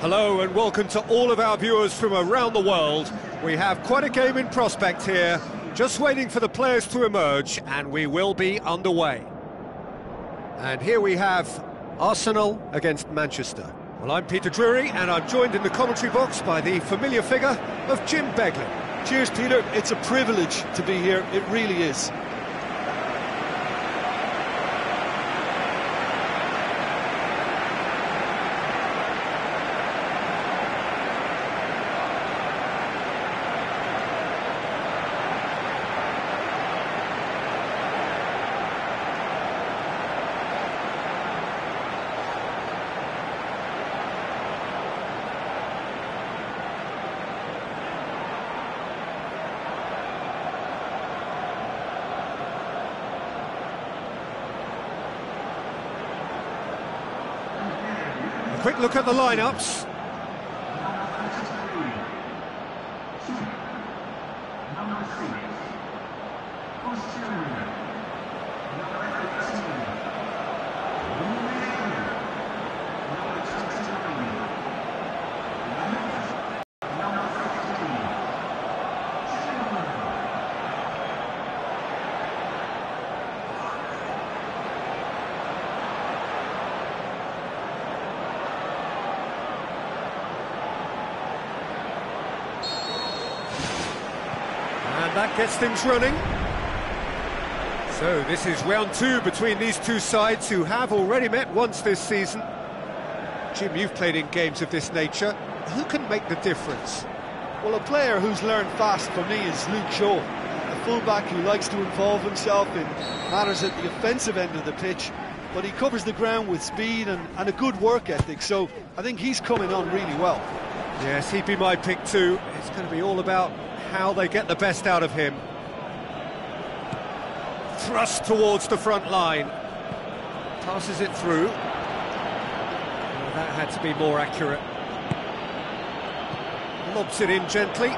Hello and welcome to all of our viewers from around the world. We have quite a game in prospect here, just waiting for the players to emerge, and we will be underway. And here we have Arsenal against Manchester. Well, I'm Peter Drury, and I'm joined in the commentary box by the familiar figure of Jim Beglin. Cheers, Peter. It's a privilege to be here. It really is. Quick look at the lineups. And that gets things running. So this is round two between these two sides who have already met once this season. Jim, you've played in games of this nature. Who can make the difference? Well, a player who's learned fast for me is Luke Shaw, a fullback who likes to involve himself in matters at the offensive end of the pitch, but he covers the ground with speed and a good work ethic, so I think he's coming on really well. Yes, he'd be my pick too. It's going to be all about how they get the best out of him. Thrust towards the front line. Passes it through. Well, that had to be more accurate. Lobs it in gently.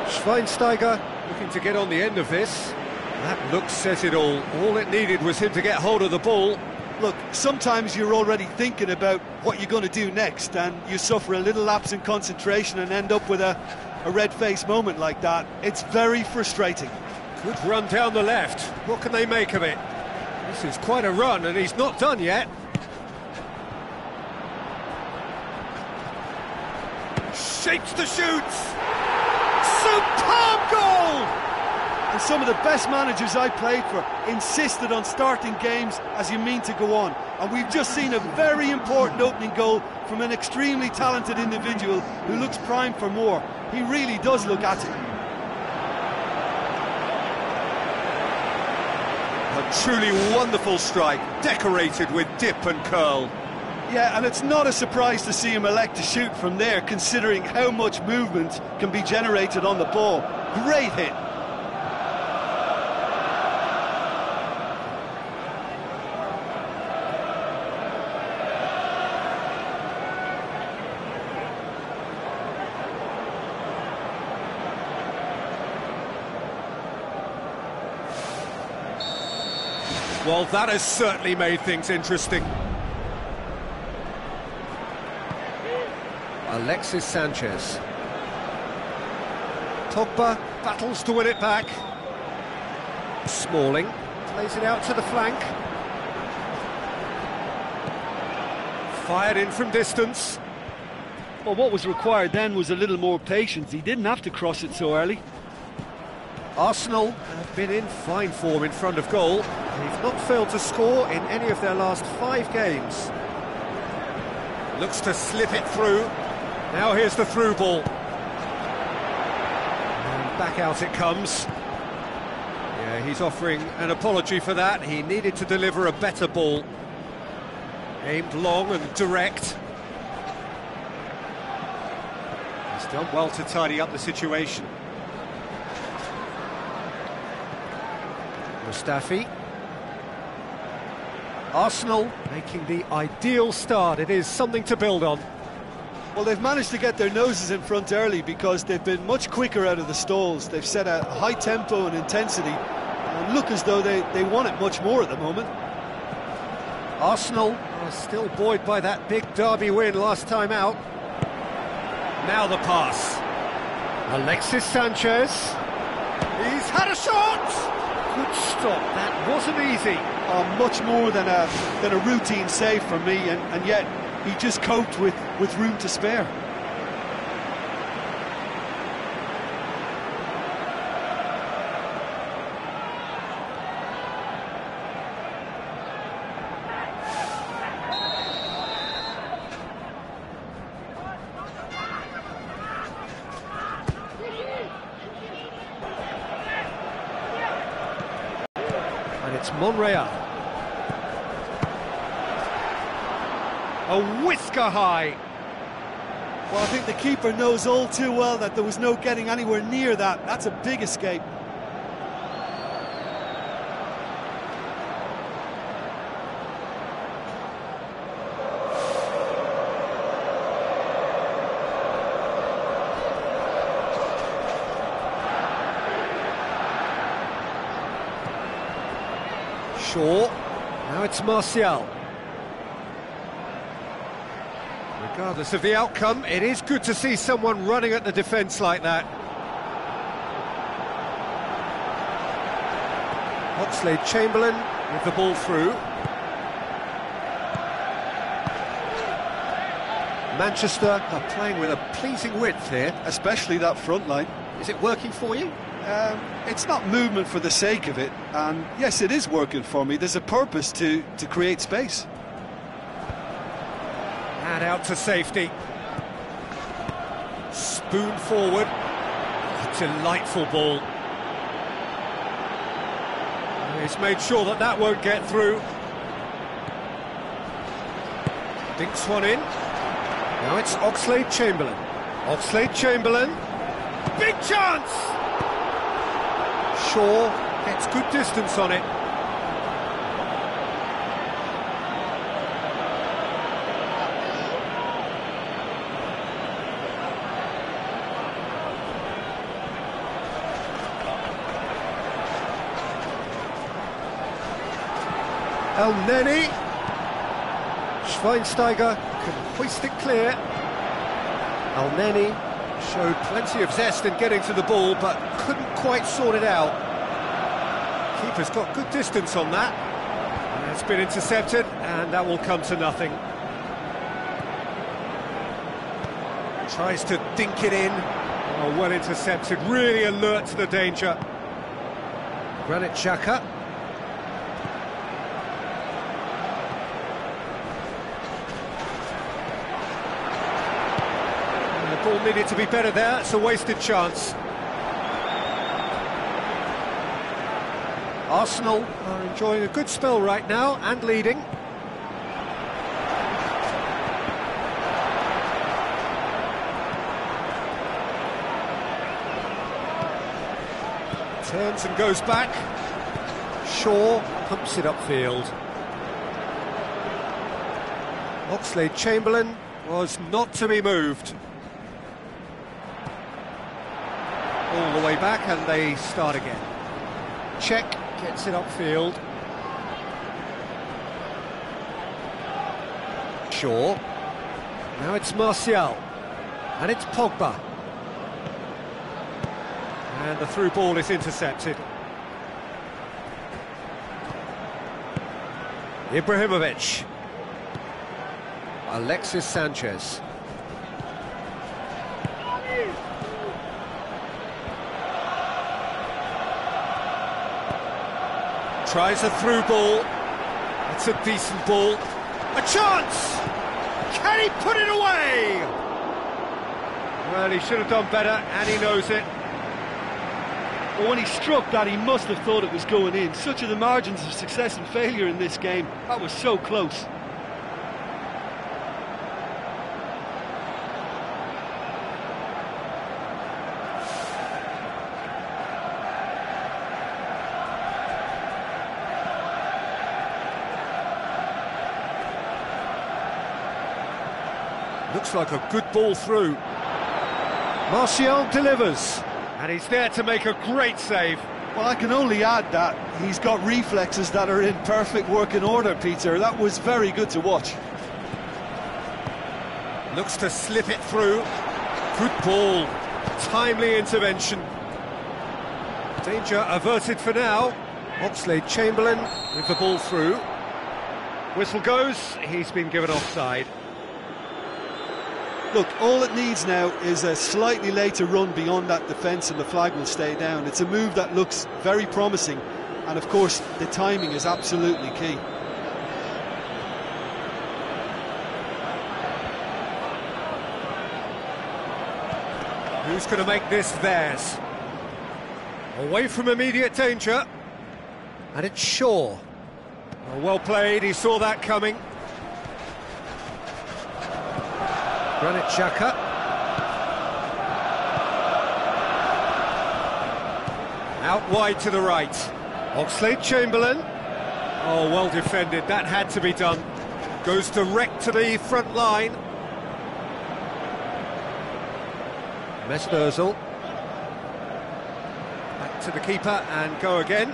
Schweinsteiger looking to get on the end of this. That look says it all. All it needed was him to get hold of the ball. Look, sometimes you're already thinking about what you're going to do next, and you suffer a little lapse in concentration and end up with a red-faced moment like that. It's very frustrating. Good run down the left. What can they make of it? This is quite a run, and he's not done yet. Shapes the shoots. Superb goal! And some of the best managers I played for insisted on starting games as you mean to go on. And we've just seen a very important opening goal from an extremely talented individual who looks primed for more. He really does look at it. Truly wonderful strike, decorated with dip and curl. Yeah, and it's not a surprise to see him elect to shoot from there, considering how much movement can be generated on the ball. Great hit. Well, that has certainly made things interesting. Alexis Sanchez. Pogba battles to win it back. Smalling plays it out to the flank. Fired in from distance. Well, what was required then was a little more patience. He didn't have to cross it so early. Arsenal have been in fine form in front of goal. They've not failed to score in any of their last 5 games. Looks to slip it through. Now here's the through ball. And back out it comes. Yeah, he's offering an apology for that. He needed to deliver a better ball. Aimed long and direct. He's done well to tidy up the situation. Mustafi. Arsenal making the ideal start. It is something to build on. Well, they've managed to get their noses in front early because they've been much quicker out of the stalls. They've set a high tempo and intensity and look as though they want it much more at the moment. Arsenal are still buoyed by that big derby win last time out. Now the pass. Alexis Sanchez. He's had a shot! Good stop, that wasn't easy. Much more than a routine save for me, and yet he just coped with room to spare. And it's Monreal. A whisker high. Well, I think the keeper knows all too well that there was no getting anywhere near that. That's a big escape. Shaw. Now it's Martial. Regardless of the outcome, it is good to see someone running at the defence like that. Oxlade-Chamberlain with the ball through. Manchester are playing with a pleasing width here. Especially that front line. Is it working for you? It's not movement for the sake of it, and yes, it is working for me. There's a purpose to create space. And out to safety. Spoon forward. A delightful ball. He's made sure that that won't get through. Dinks one in. Now it's Oxlade-Chamberlain. Oxlade-Chamberlain. Big chance! Shaw gets good distance on it. El Neni. Schweinsteiger can hoist it clear. El Neni showed plenty of zest in getting to the ball, but couldn't quite sort it out. Keeper's got good distance on that. And it's been intercepted, and that will come to nothing. Tries to dink it in. Oh, well intercepted, really alert to the danger. Granit Xhaka. The ball needed to be better there, it's a wasted chance. Arsenal are enjoying a good spell right now and leading. Turns and goes back. Shaw pumps it upfield. Oxlade-Chamberlain was not to be moved. All the way back and they start again. Check gets it upfield. Shaw. Now it's Martial. And it's Pogba. And the through ball is intercepted. Ibrahimovic. Alexis Sanchez. Tries a through ball. It's a decent ball. A chance! Can he put it away? Well, he should have done better, and he knows it. But when he struck that, he must have thought it was going in. Such are the margins of success and failure in this game. That was so close. Looks like a good ball through. Martial delivers, and he's there to make a great save. Well, I can only add that he's got reflexes that are in perfect working order, Peter. That was very good to watch. Looks to slip it through. Good ball. Timely intervention. Danger averted for now. Oxlade-Chamberlain with the ball through. Whistle goes. He's been given offside. Look, all it needs now is a slightly later run beyond that defence and the flag will stay down. It's a move that looks very promising, and of course the timing is absolutely key. Who's going to make this theirs? Away from immediate danger, and it's Shaw. Well played, he saw that coming. Granit Xhaka. Out wide to the right. Oxlade-Chamberlain. Oh, well defended, that had to be done. Goes direct to the front line. Mesut Ozil. Back to the keeper and go again.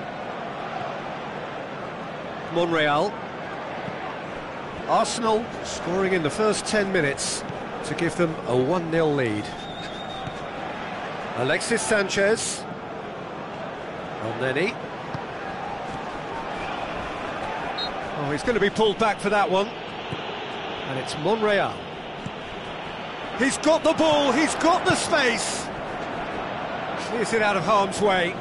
Monreal. Arsenal scoring in the first 10 minutes to give them a 1-0 lead. Alexis Sanchez. Elneny. Oh, he's going to be pulled back for that one. And it's Monreal. He's got the ball, he's got the space. Clears it out of harm's way.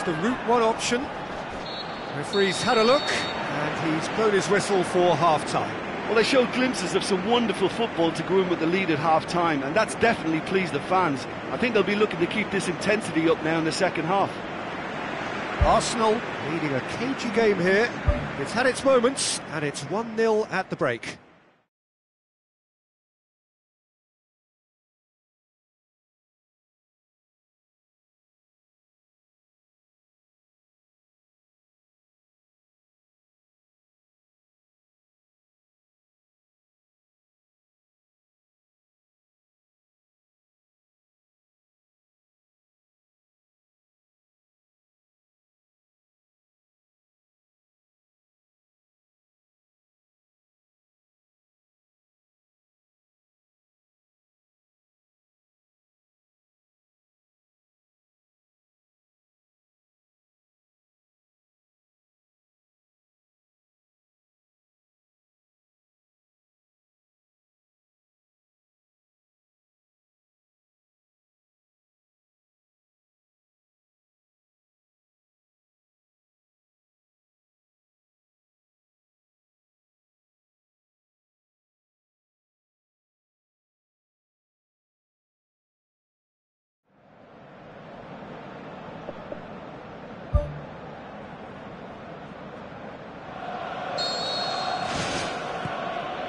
The route one option. Referee's had a look and he's blown his whistle for half-time. Well, they showed glimpses of some wonderful football to go in with the lead at half-time, and that's definitely pleased the fans. I think they'll be looking to keep this intensity up now in the second half. Arsenal leading a cagey game here. It's had its moments and it's 1-0 at the break.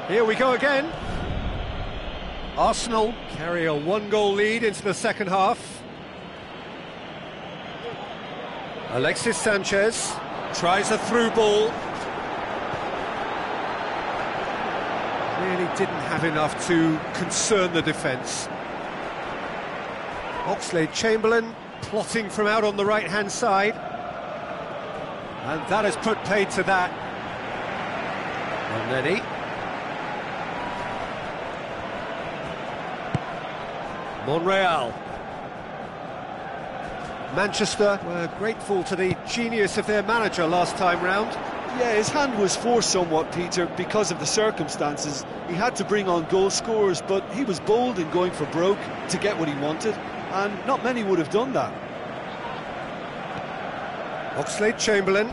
Here we go again. Arsenal carry a one-goal lead into the second half. Alexis Sanchez tries a through ball. Really didn't have enough to concern the defence. Oxlade-Chamberlain plotting from out on the right-hand side. And that has put paid to that. Elneny. Monreal. Manchester were grateful to the genius of their manager last time round. Yeah, his hand was forced somewhat, Peter, because of the circumstances. He had to bring on goal scorers, but he was bold in going for broke to get what he wanted, and not many would have done that. Oxlade-Chamberlain.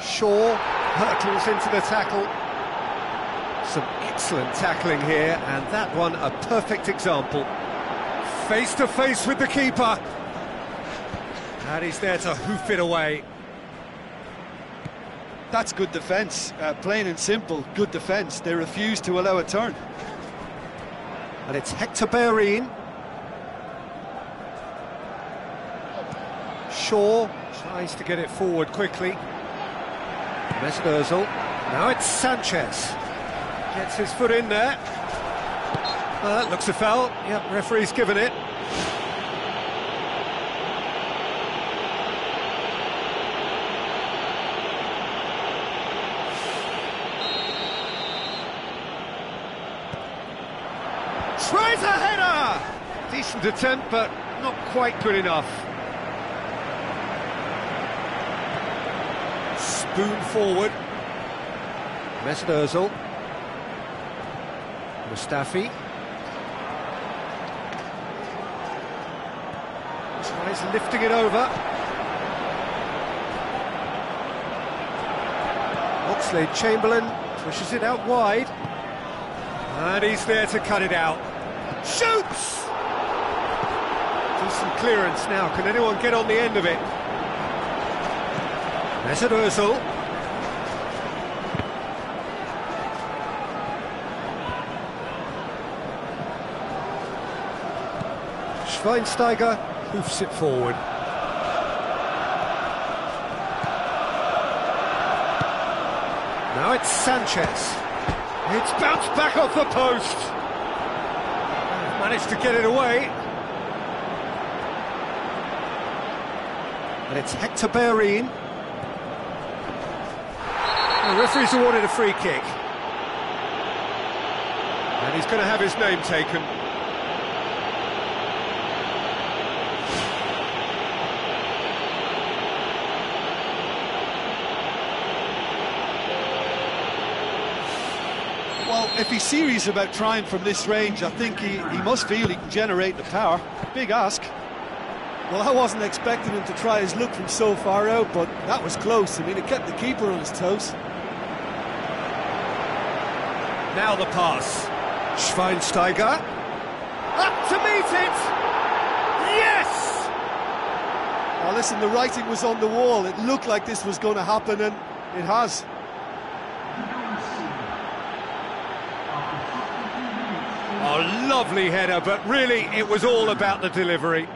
Shaw hurtles into the tackle. Some excellent tackling here, and that one a perfect example. Face to face with the keeper. And he's there to hoof it away. That's good defence, plain and simple, good defence. They refuse to allow a turn. And it's Hector Bellerin. Shaw tries to get it forward quickly. Mesut Ozil. Now it's Sanchez. Gets his foot in there. Looks a foul. Yep, referee's given it. Tries a header! Decent attempt, but not quite good enough. Spoon forward. Mesut Ozil. Mustafi. Tries lifting it over. Oxlade-Chamberlain pushes it out wide. And he's there to cut it out. Shoots! Decent clearance now. Can anyone get on the end of it? Mesut Ozil. Schweinsteiger hoofs it forward. Now it's Sanchez. It's bounced back off the post. Managed to get it away. And it's Hector Bellerin. The referee's awarded a free kick. And he's going to have his name taken. Well, if he's serious about trying from this range, I think he must feel he can generate the power. Big ask. Well, I wasn't expecting him to try his luck from so far out, but that was close. I mean, it kept the keeper on his toes. Now the pass. Schweinsteiger. Up to meet it! Yes! Well, listen, the writing was on the wall. It looked like this was going to happen, and it has. Oh, lovely header, but really it was all about the delivery.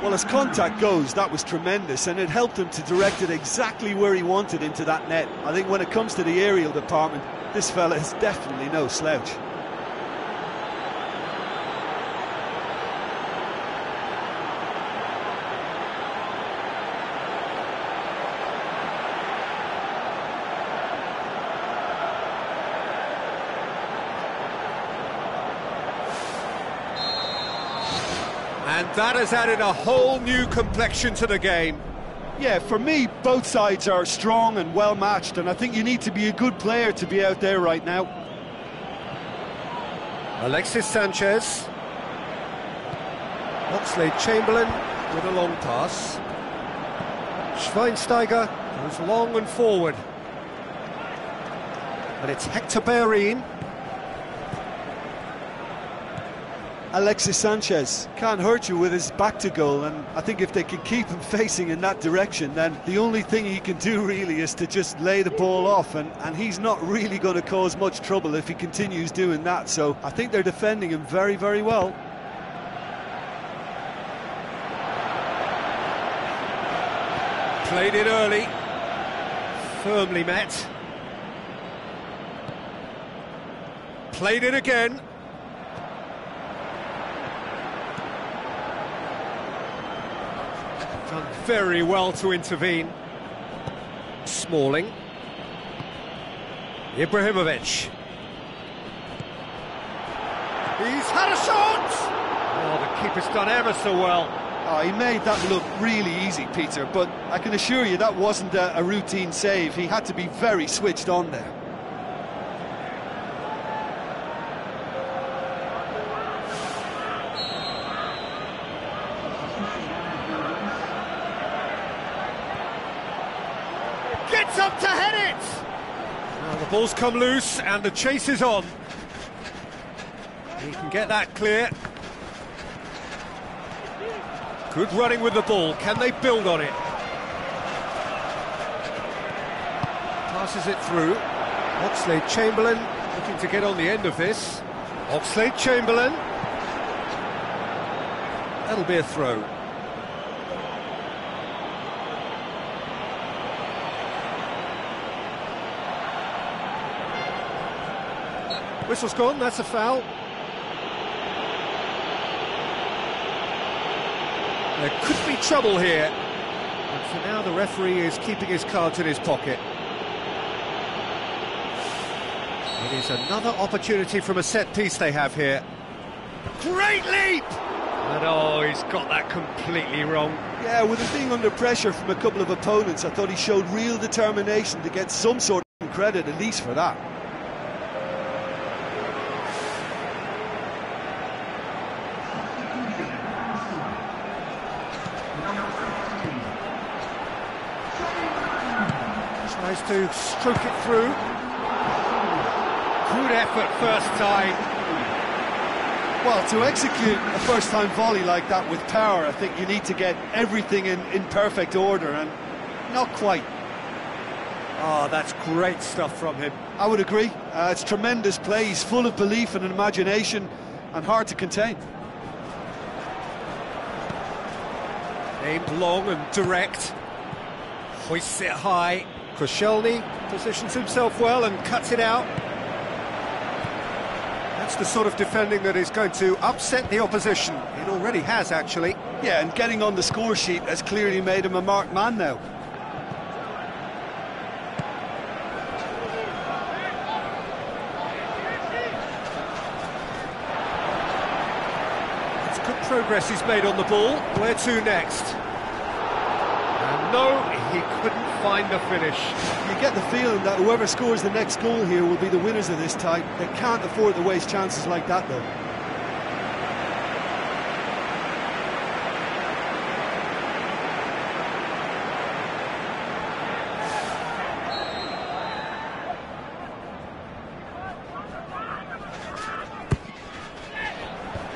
Well, as contact goes, that was tremendous, and it helped him to direct it exactly where he wanted into that net. I think when it comes to the aerial department, this fella is definitely no slouch. And that has added a whole new complexion to the game. Yeah, for me, both sides are strong and well matched, and I think you need to be a good player to be out there right now. Alexis Sanchez. Oxlade-Chamberlain with a long pass. Schweinsteiger goes long and forward. And it's Hector Bellerin. Alexis Sanchez can't hurt you with his back to goal, and I think if they can keep him facing in that direction, then the only thing he can do really is to just lay the ball off, and he's not really going to cause much trouble if he continues doing that. So I think they're defending him very, very well. Played it early, firmly met. Played it again. Done very well to intervene. Smalling. Ibrahimovic. He's had a shot! Oh, the keeper's done ever so well. Oh, he made that look really easy, Peter, but I can assure you that wasn't a routine save. He had to be very switched on there. Gets up to head it! Now the ball's come loose and the chase is on. He can get that clear. Good running with the ball. Can they build on it? Passes it through. Oxlade-Chamberlain looking to get on the end of this. Oxlade-Chamberlain. That'll be a throw. Whistle's gone, that's a foul. There could be trouble here. And for now the referee is keeping his cards in his pocket. It is another opportunity from a set piece they have here. Great leap! And oh, he's got that completely wrong. Yeah, with him being under pressure from a couple of opponents, I thought he showed real determination to get some sort of credit, at least for that. Tries to stroke it through. Good effort first time. Well, to execute a first-time volley like that with power, I think you need to get everything in perfect order, and not quite. Oh, that's great stuff from him. I would agree. It's tremendous play. He's full of belief and imagination, and hard to contain. Aimed long and direct. Hoists it high. Koscielny positions himself well and cuts it out. That's the sort of defending that is going to upset the opposition. It already has, actually. Yeah, and getting on the score sheet has clearly made him a marked man now. It's good progress he's made on the ball. Where to next? And no, he couldn't find the finish. You get the feeling that whoever scores the next goal here will be the winners of this tie. They can't afford to waste chances like that, though.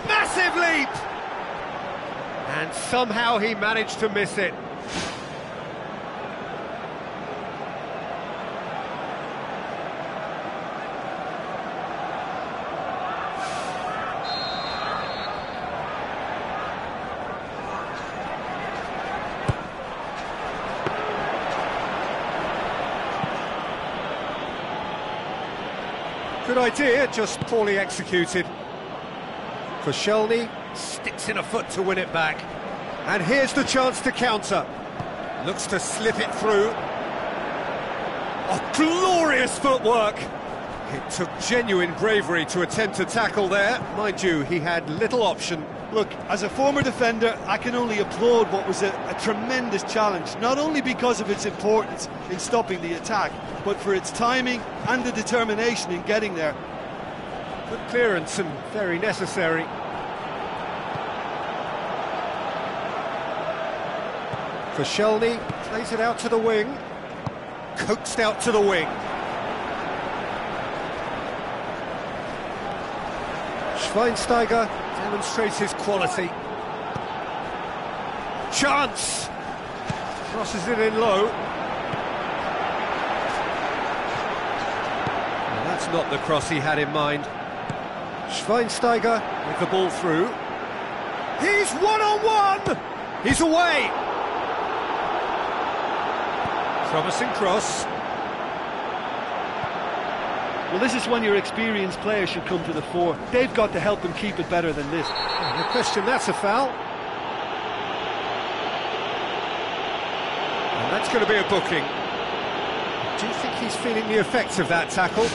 Massive leap! And somehow he managed to miss it. Good idea, just poorly executed. Koscielny sticks in a foot to win it back. And here's the chance to counter. Looks to slip it through. Oh, glorious footwork! It took genuine bravery to attempt to tackle there. Mind you, he had little option. Look, as a former defender, I can only applaud what was a tremendous challenge, not only because of its importance in stopping the attack, but for its timing and the determination in getting there. Good clearance and very necessary. Koscielny plays it out to the wing. Coaxed out to the wing. Schweinsteiger Demonstrates his quality. Chance! Crosses it in low. Well, that's not the cross he had in mind. Schweinsteiger with the ball through. He's one-on-one! He's away! Promising cross. Well, this is when your experienced players should come to the fore. They've got to help him keep it better than this. No question, that's a foul. And that's going to be a booking. Do you think he's feeling the effects of that tackle?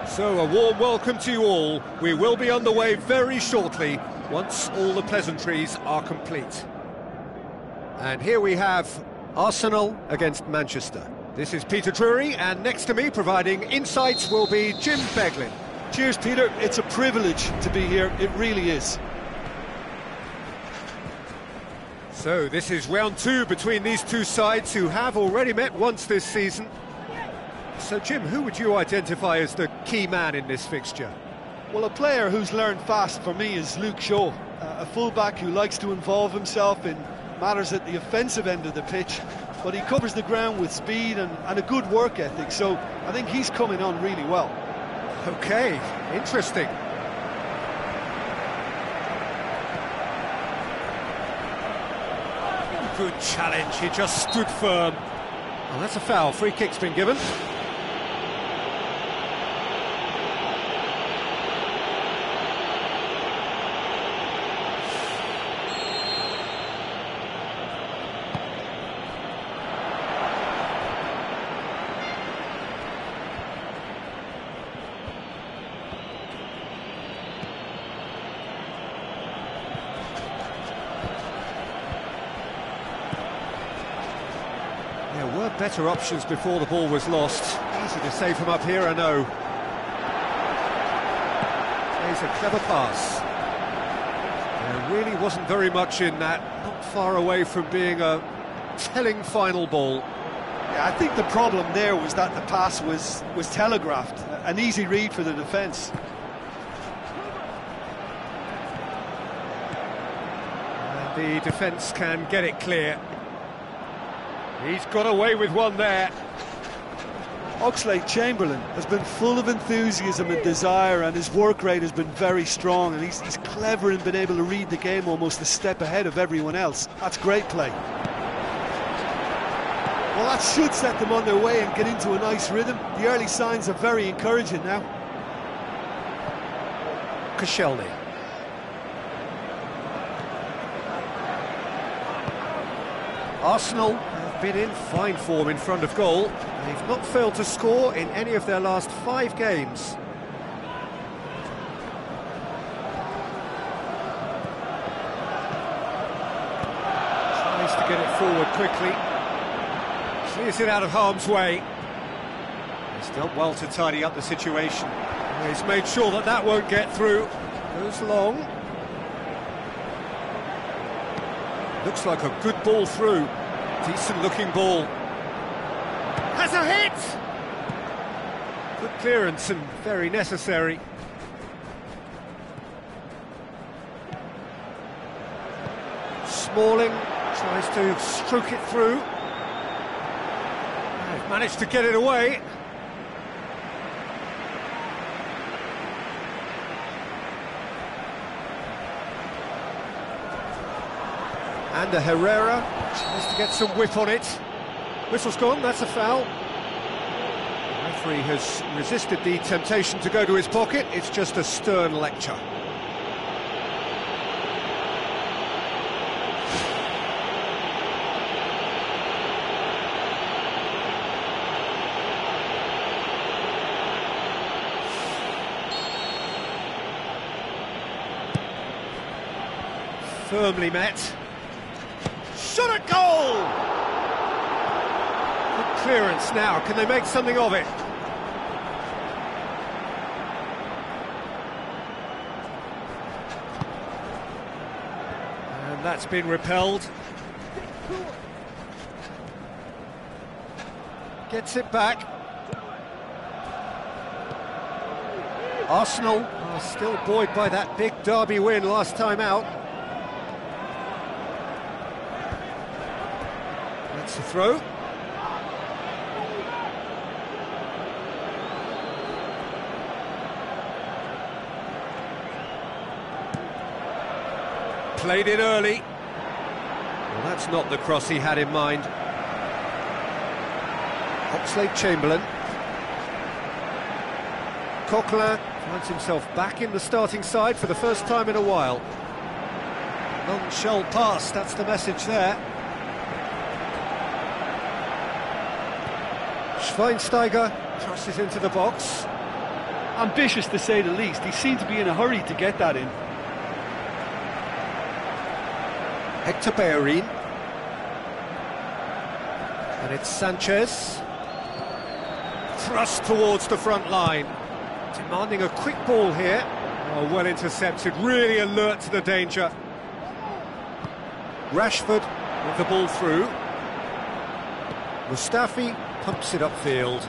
So, a warm welcome to you all. We will be underway very shortly, once all the pleasantries are complete. And here we have Arsenal against Manchester. This is Peter Drury, and next to me, providing insights, will be Jim Beglin. Cheers, Peter. It's a privilege to be here. It really is. So, this is round two between these two sides who have already met once this season. So, Jim, who would you identify as the key man in this fixture? Well, a player who's learned fast for me is Luke Shaw, a fullback who likes to involve himself in matters at the offensive end of the pitch, but he covers the ground with speed and a good work ethic, so I think he's coming on really well. OK, interesting. Good challenge, he just stood firm. Well, that's a foul, free kick's been given. There were better options before the ball was lost. Easy to save from up here, I know. Plays a clever pass. There really wasn't very much in that, not far away from being a telling final ball. Yeah, I think the problem there was that the pass was telegraphed, an easy read for the defence. And the defence can get it clear. He's got away with one there. Oxlade-Chamberlain has been full of enthusiasm and desire, and his work rate has been very strong, and he's clever in being able to read the game almost a step ahead of everyone else. That's great play. Well, that should set them on their way and get into a nice rhythm. The early signs are very encouraging now. Koscielny. Arsenal have been in fine form in front of goal. They've not failed to score in any of their last 5 games. Tries to get it forward quickly. Clears it out of harm's way. He's done well to tidy up the situation. He's made sure that that won't get through. Goes long. Looks like a good ball through. Decent looking ball. Has a hit! Good clearance and very necessary. Smalling tries to stroke it through. They've managed to get it away. And Herrera tries to get some whip on it. Whistle's gone, that's a foul. The referee has resisted the temptation to go to his pocket. It's just a stern lecture. Firmly met. Shot at goal! Good clearance now, can they make something of it? And that's been repelled. Gets it back. Arsenal are still buoyed by that big derby win last time out. That's a throw. Played it early. Well, that's not the cross he had in mind. Oxlade-Chamberlain. Coquelin finds himself back in the starting side for the first time in a while. None shall pass, that's the message there. Schweinsteiger crosses into the box. Ambitious to say the least. He seemed to be in a hurry to get that in. Hector Bellerin. And it's Sanchez. Thrust towards the front line. Demanding a quick ball here. Oh, well intercepted, really alert to the danger. Rashford with the ball through. Mustafi pumps it upfield.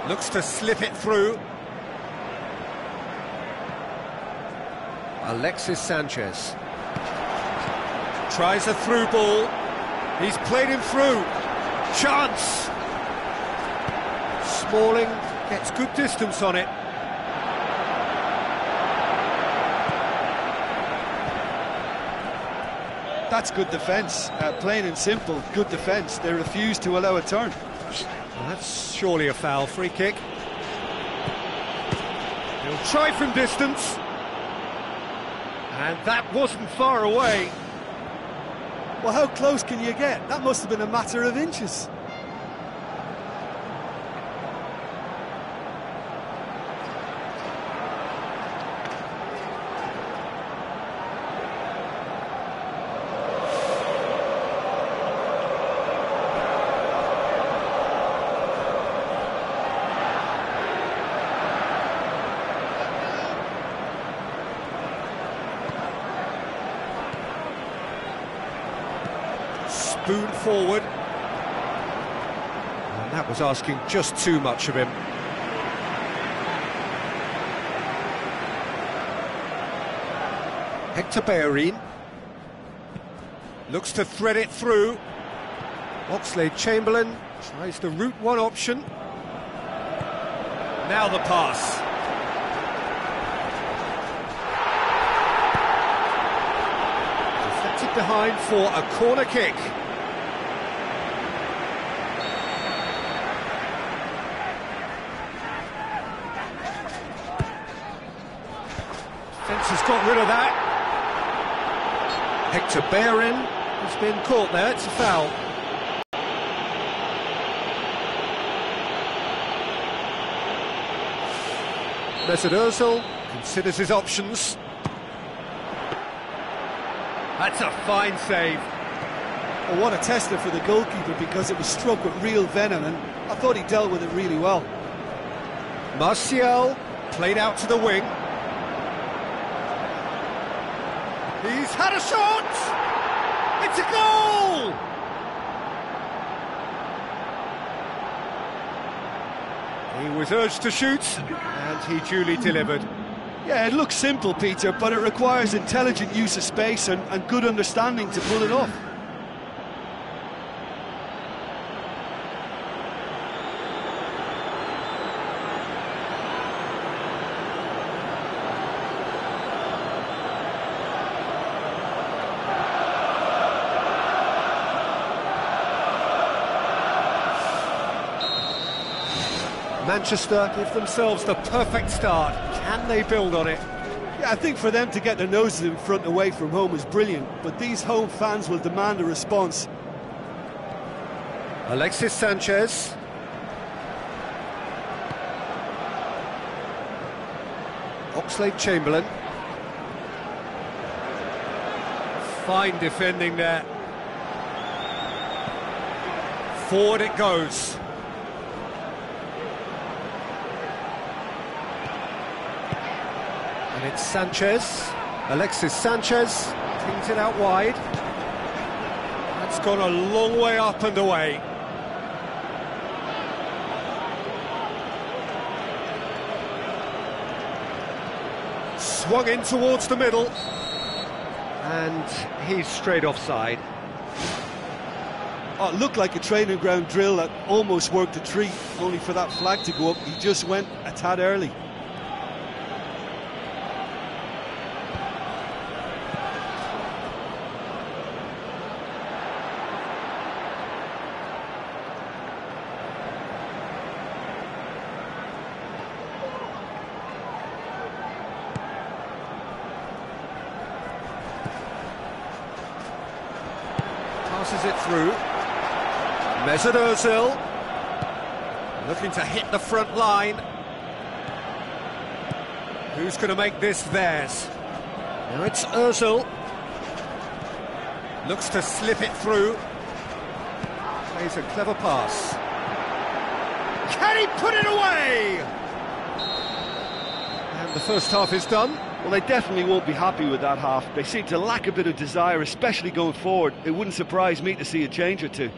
Looks to slip it through. Alexis Sanchez. Tries a through ball. He's played him through. Chance! Smalling gets good distance on it. That's good defence, plain and simple, good defence. They refuse to allow a turn. Well, that's surely a foul, free kick. He'll try from distance. And that wasn't far away. Well, how close can you get? That must have been a matter of inches. Spoon forward. And that was asking just too much of him. Hector Bellerin. Looks to thread it through. Oxlade-Chamberlain tries the route one option. Now the pass. Deflected behind for a corner kick. Fence has got rid of that. Hector Bellerin has been caught there, it's a foul. Mesut Ozil considers his options. That's a fine save. Well, what a tester for the goalkeeper, because it was struck with real venom, and I thought he dealt with it really well. Martial played out to the wing. He's had a shot! It's a goal! He was urged to shoot, and he duly delivered. Yeah, it looks simple, Peter, but it requires intelligent use of space and good understanding to pull it off. Manchester give themselves the perfect start. Can they build on it? Yeah, I think for them to get their noses in front away from home is brilliant, but these home fans will demand a response. Alexis Sanchez. Oxlade-Chamberlain. Fine defending there. Forward it goes. And it's Sanchez, Alexis Sanchez, pings it out wide. That's gone a long way up and away. Swung in towards the middle. And he's straight offside. Oh, it looked like a training ground drill that almost worked a treat, only for that flag to go up. He just went a tad early. Passes it through. Mesut Ozil looking to hit the front line. Who's going to make this theirs? Now it's Ozil. Looks to slip it through. Plays a clever pass. Can he put it away? And the first half is done. Well, they definitely won't be happy with that half. They seem to lack a bit of desire, especially going forward. It wouldn't surprise me to see a change or two.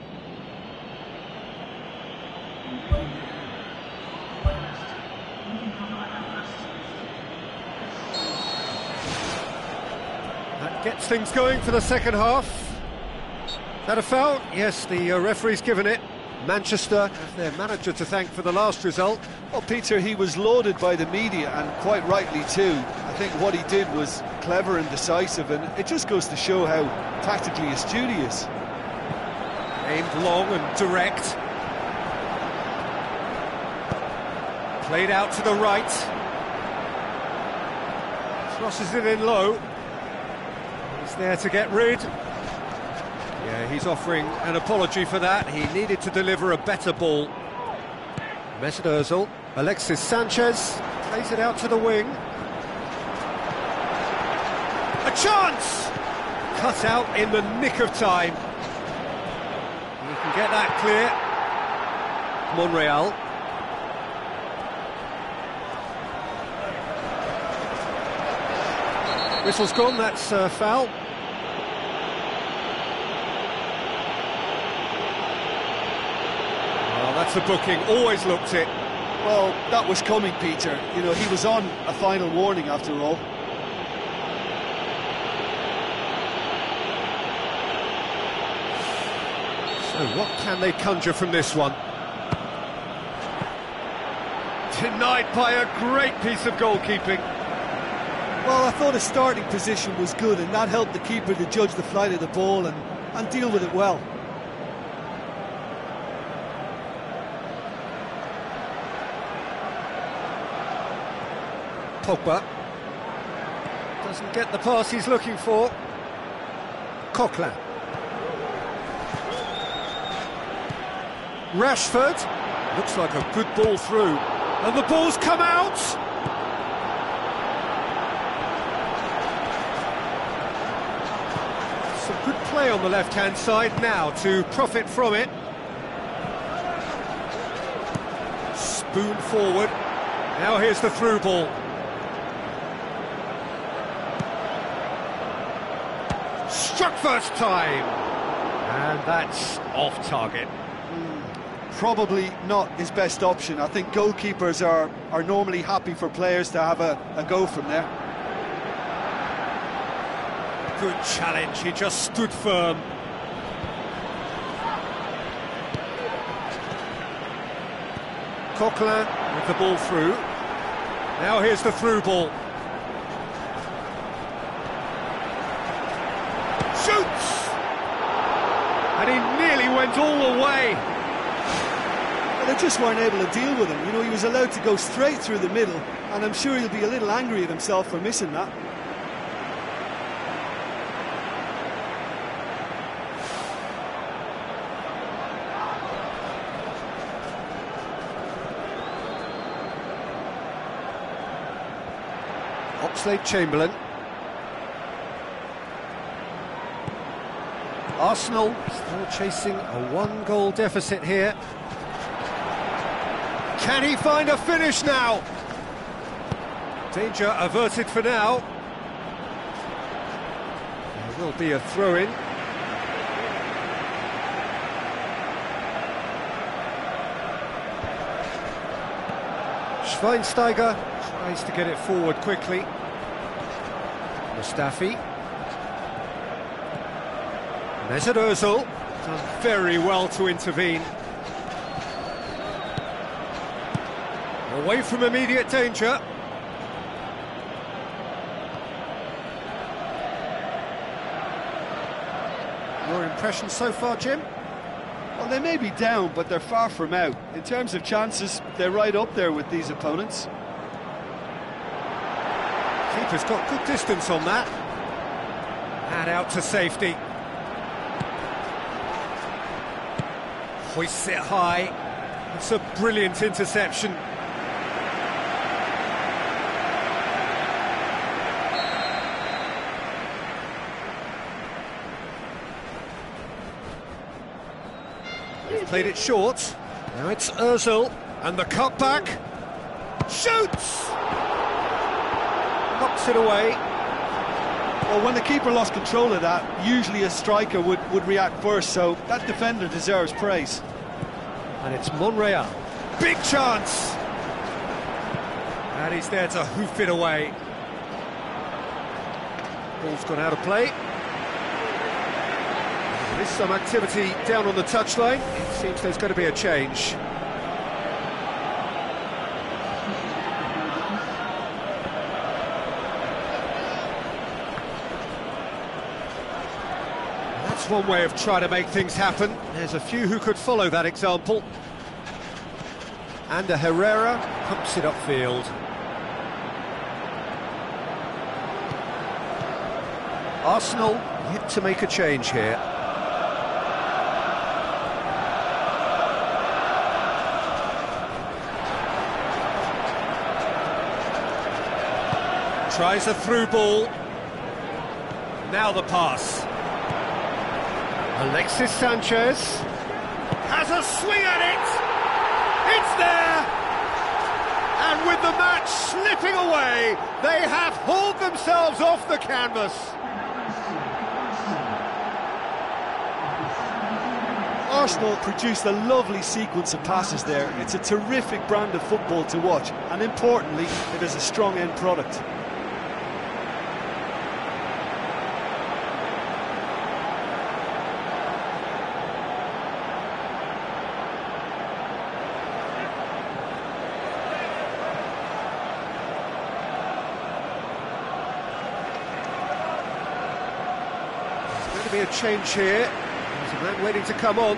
That gets things going for the second half. Is that a foul? Yes, the referee's given it. Manchester have their manager to thank for the last result. Well, Peter, he was lauded by the media, and quite rightly too. I think what he did was clever and decisive, and it just goes to show how tactically astute he is. Aimed long and direct. Played out to the right. Crosses it in low. He's there to get rid. Yeah, he's offering an apology for that. He needed to deliver a better ball. Mesut Ozil, Alexis Sanchez, plays it out to the wing. A chance! Cut out in the nick of time. He can get that clear. Monreal. Whistle's gone, that's foul. That's a booking, always looked it. Well, that was coming, Peter. You know, he was on a final warning after all. So what can they conjure from this one? Denied by a great piece of goalkeeping. Well, I thought his starting position was good, and that helped the keeper to judge the flight of the ball and deal with it well. Pogba doesn't get the pass he's looking for. Coquelin. Rashford. Looks like a good ball through. And the ball's come out! Some good play on the left-hand side now to profit from it. Spoon forward. Now here's the through ball. Struck first time. And that's off target. Probably not his best option. I think goalkeepers are normally happy for players to have a go from there. Good challenge, he just stood firm. Coquelin with the ball through. Now here's the through ball. Shoots! And he nearly went all the way. But they just weren't able to deal with him. You know, he was allowed to go straight through the middle, and I'm sure he'll be a little angry at himself for missing that. Chamberlain. Arsenal still chasing a one-goal deficit here. Can he find a finish now? Danger averted for now. There will be a throw-in. Schweinsteiger tries to get it forward quickly. Mustafi. Mesut Ozil done very well to intervene. Away from immediate danger. Your impression so far, Jim? Well, they may be down, but they're far from out. In terms of chances, they're right up there with these opponents. Keeper's got good distance on that. And out to safety. Hoists it high. It's a brilliant interception. He's played it short. Now it's Ozil. And the cutback. Shoots! Knocks it away. Well, when the keeper lost control of that, usually a striker would react first, so that defender deserves praise. And it's Monreal. Big chance! And he's there to hoof it away. Ball's gone out of play. There is some activity down on the touchline. It seems there's going to be a change. That's one way of trying to make things happen. There's a few who could follow that example. And Herrera pumps it upfield. Arsenal yet to make a change here. Tries a through ball. Now the pass. Alexis Sanchez has a swing at it. It's there. And with the match slipping away, they have hauled themselves off the canvas. Arsenal produced a lovely sequence of passes there. It's a terrific brand of football to watch, and importantly, it is a strong end product. There's going to be a change here. There's a man waiting to come on.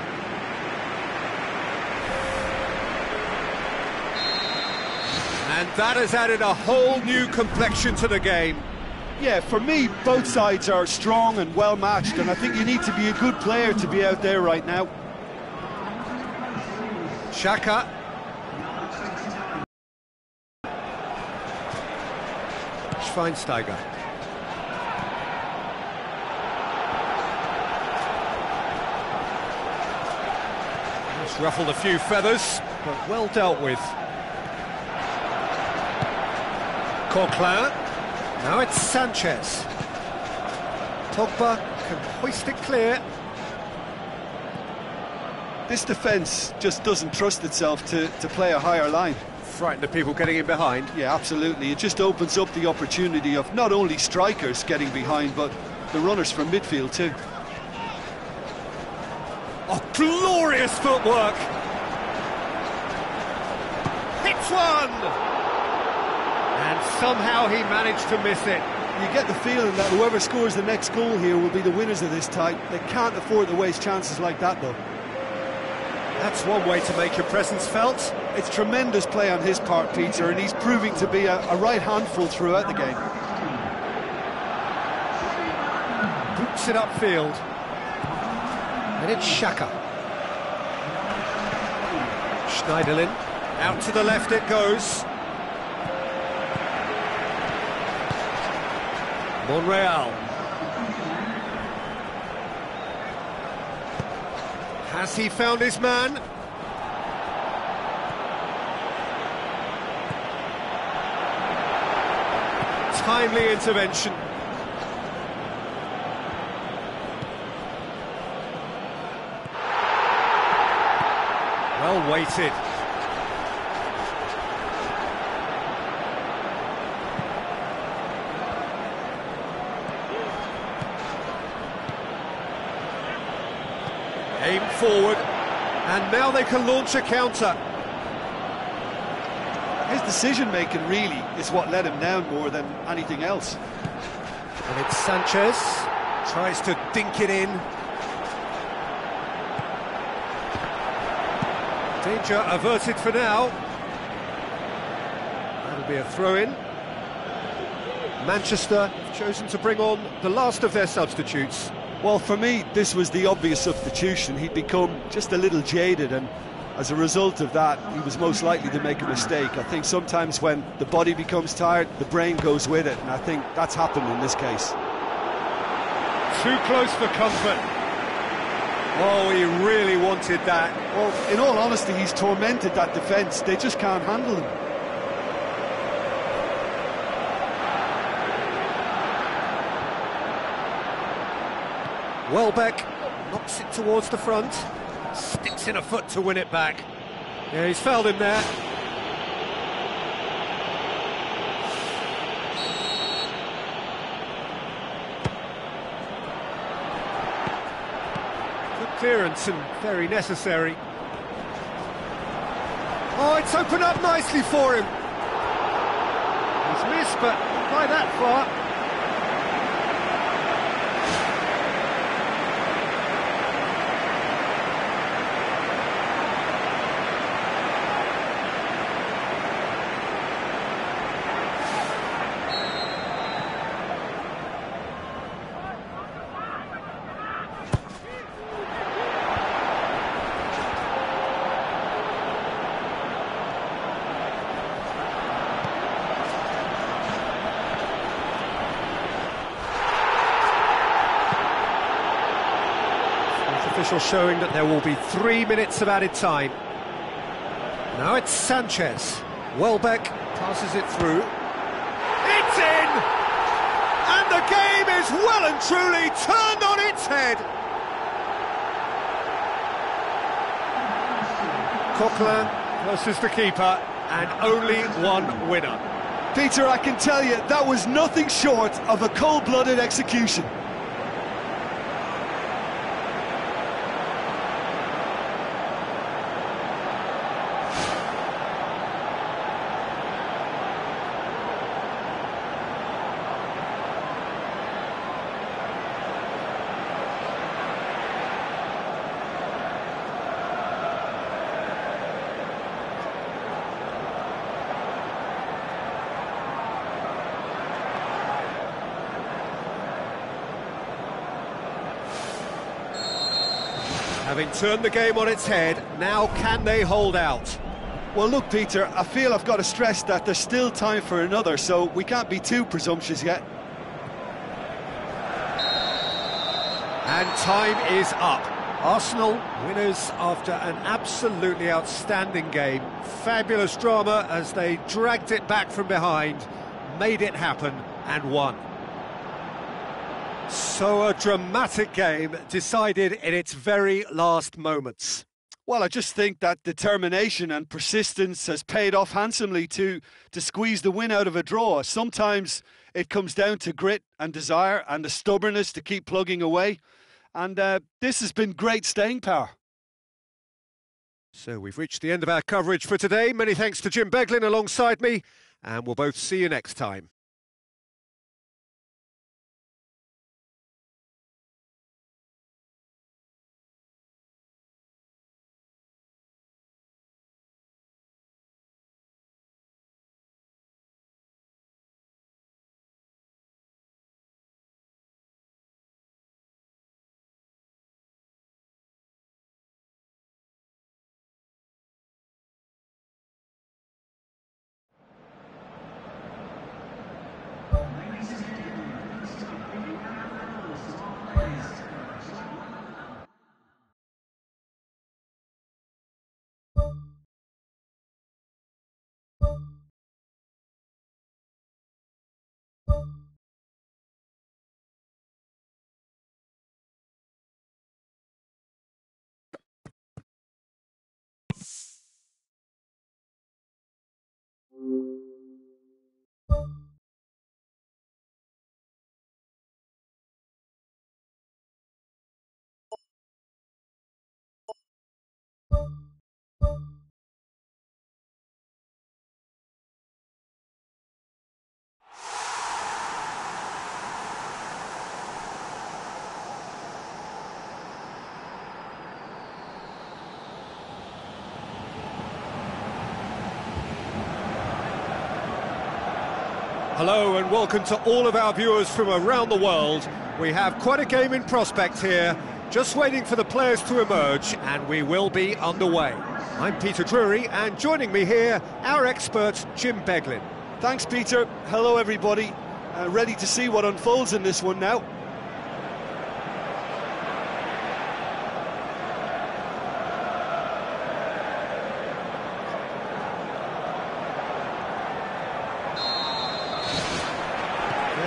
And that has added a whole new complexion to the game. Yeah, for me, both sides are strong and well matched, and I think you need to be a good player to be out there right now. Xhaka. Schweinsteiger. It's ruffled a few feathers, but well dealt with. Coquelin. Now it's Sanchez. Pogba can hoist it clear. This defence just doesn't trust itself to play a higher line. Frightened of people getting in behind. Yeah, absolutely. It just opens up the opportunity of not only strikers getting behind, but the runners from midfield too. Oh, glorious footwork! Hits one! And somehow he managed to miss it. You get the feeling that whoever scores the next goal here will be the winners of this tie. They can't afford to waste chances like that, though. That's one way to make your presence felt. It's tremendous play on his part, Peter, and he's proving to be a right handful throughout the game. Boots it upfield. And it's Xhaka. Schneiderlin. Out to the left it goes. Monreal. Has he found his man? Timely intervention. Well weighted. Aim forward, and now they can launch a counter. His decision-making really is what let him down more than anything else. And it's Sanchez, tries to dink it in. Danger averted for now. That'll be a throw-in. Manchester have chosen to bring on the last of their substitutes. Well, for me, this was the obvious substitution. He'd become just a little jaded, and as a result of that, he was most likely to make a mistake. I think sometimes when the body becomes tired, the brain goes with it, and I think that's happened in this case. Too close for comfort. Oh, he really wanted that. Well, in all honesty, he's tormented that defence. They just can't handle him. Welbeck knocks it towards the front, sticks in a foot to win it back. Yeah, he's fouled him there. Good clearance and very necessary. Oh, it's opened up nicely for him. He's missed, but not by that far. Official showing that there will be 3 minutes of added time. Now it's Sanchez. Welbeck passes it through. It's in! And the game is well and truly turned on its head. Coquelin versus the keeper, and only one winner. Peter, I can tell you, that was nothing short of a cold-blooded execution. Having turned the game on its head, now can they hold out? Well, look, Peter, I feel I've got to stress that there's still time for another, so we can't be too presumptuous yet. And time is up. Arsenal winners after an absolutely outstanding game. Fabulous drama as they dragged it back from behind, made it happen and won. So a dramatic game decided in its very last moments. Well, I just think that determination and persistence has paid off handsomely to squeeze the win out of a draw. Sometimes it comes down to grit and desire and the stubbornness to keep plugging away. And this has been great staying power. So we've reached the end of our coverage for today. Many thanks to Jim Beglin alongside me, and we'll both see you next time. Hello and welcome to all of our viewers from around the world. We have quite a game in prospect here, just waiting for the players to emerge, and we will be underway. I'm Peter Drury, and joining me here, our expert Jim Beglin. Thanks, Peter. Hello, everybody. Ready to see what unfolds in this one now.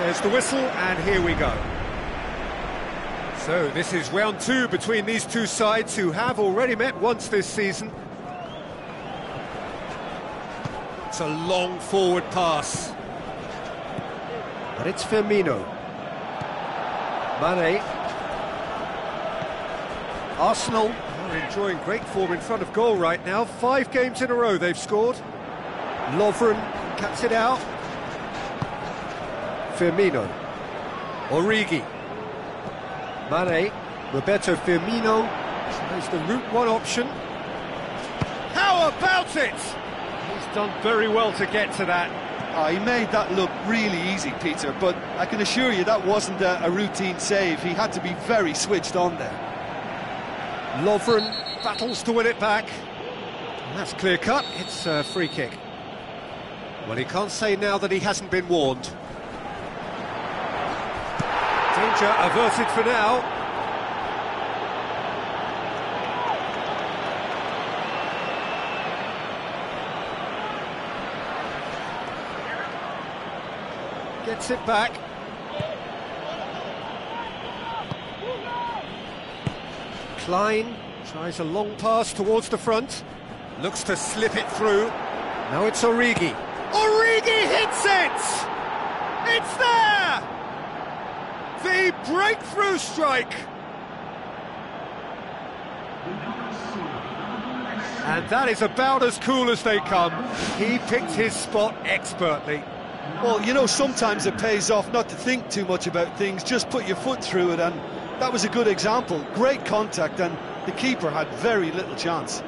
There's the whistle, and here we go. So this is round two between these two sides who have already met once this season. It's a long forward pass. But it's Firmino. Mane. Arsenal are enjoying great form in front of goal right now. 5 games in a row they've scored. Lovren cuts it out. Firmino, Origi, Mane, Roberto Firmino, tries the route one option. How about it? He's done very well to get to that. He made that look really easy, Peter, but I can assure you that wasn't a routine save. He had to be very switched on there. Lovren battles to win it back. And that's clear cut, it's a free kick. Well, he can't say now that he hasn't been warned. Danger averted for now. Gets it back. Klein tries a long pass towards the front. Looks to slip it through. Now it's Origi. Origi hits it! It's there! The breakthrough strike! And that is about as cool as they come. He picked his spot expertly. Well, you know, sometimes it pays off not to think too much about things, just put your foot through it, and that was a good example. Great contact, and the keeper had very little chance.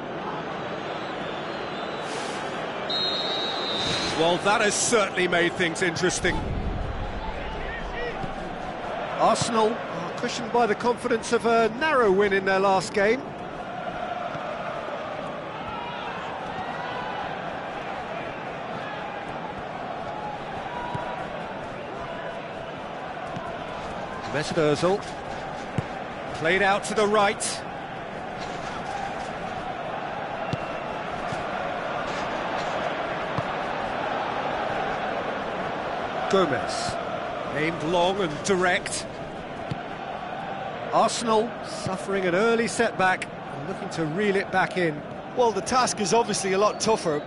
Well, that has certainly made things interesting. Arsenal are cushioned by the confidence of a narrow win in their last game. Mesut Ozil played out to the right. Gomez. Aimed long and direct. Arsenal suffering an early setback and looking to reel it back in. Well, the task is obviously a lot tougher,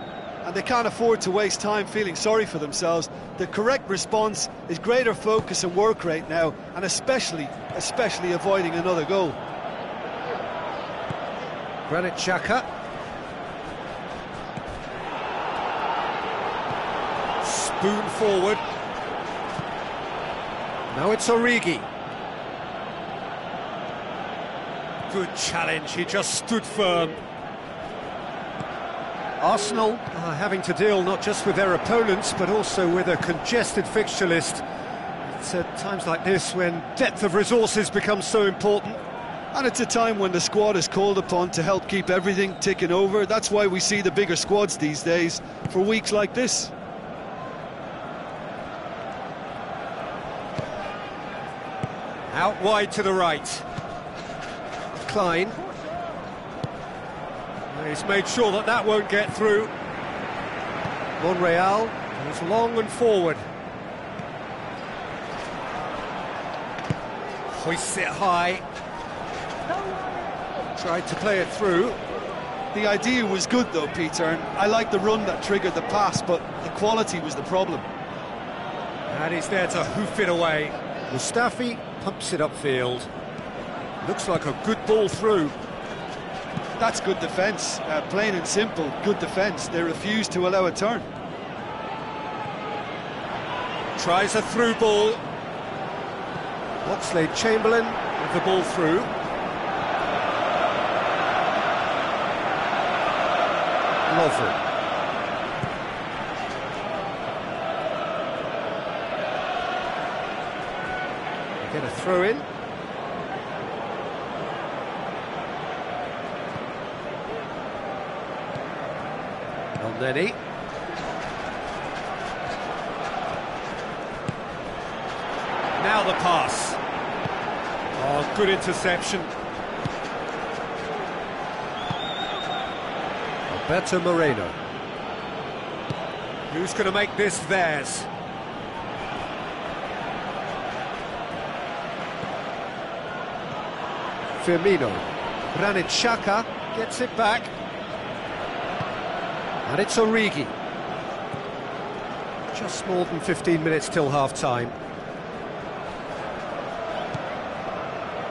and they can't afford to waste time feeling sorry for themselves. The correct response is greater focus and work rate now, and especially avoiding another goal. Granit Xhaka. Spoon forward. Now it's Origi. Good challenge, he just stood firm. Arsenal are having to deal not just with their opponents, but also with a congested fixture list. It's at times like this when depth of resources becomes so important. And it's a time when the squad is called upon to help keep everything ticking over. That's why we see the bigger squads these days for weeks like this. Out wide to the right. Klein. He's made sure that that won't get through. Monreal goes long and forward. Hoists it high. Tried to play it through. The idea was good though, Peter, and I like the run that triggered the pass, but the quality was the problem. And he's there to hoof it away. Mustafi pumps it upfield. Looks like a good ball through. That's good defence, plain and simple, good defence. They refuse to allow a turn. Tries a through ball. Oxlade-Chamberlain with the ball through. Lovren. Get a throw in. Elneny. Now the pass. Oh, good interception. Alberto Moreno. Who's going to make this theirs? Firmino. Granit Xhaka gets it back. And it's Origi. Just more than 15 minutes till half-time.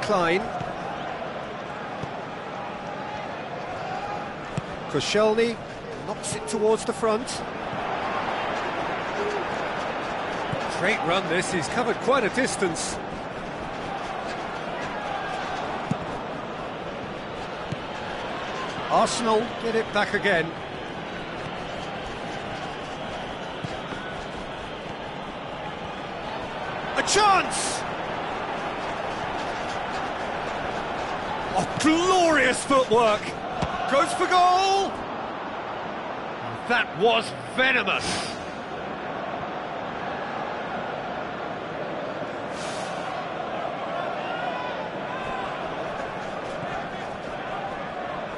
Klein. Koscielny knocks it towards the front. Great run this, he's covered quite a distance. Arsenal get it back again. A chance! Oh, glorious footwork! Goes for goal! That was venomous!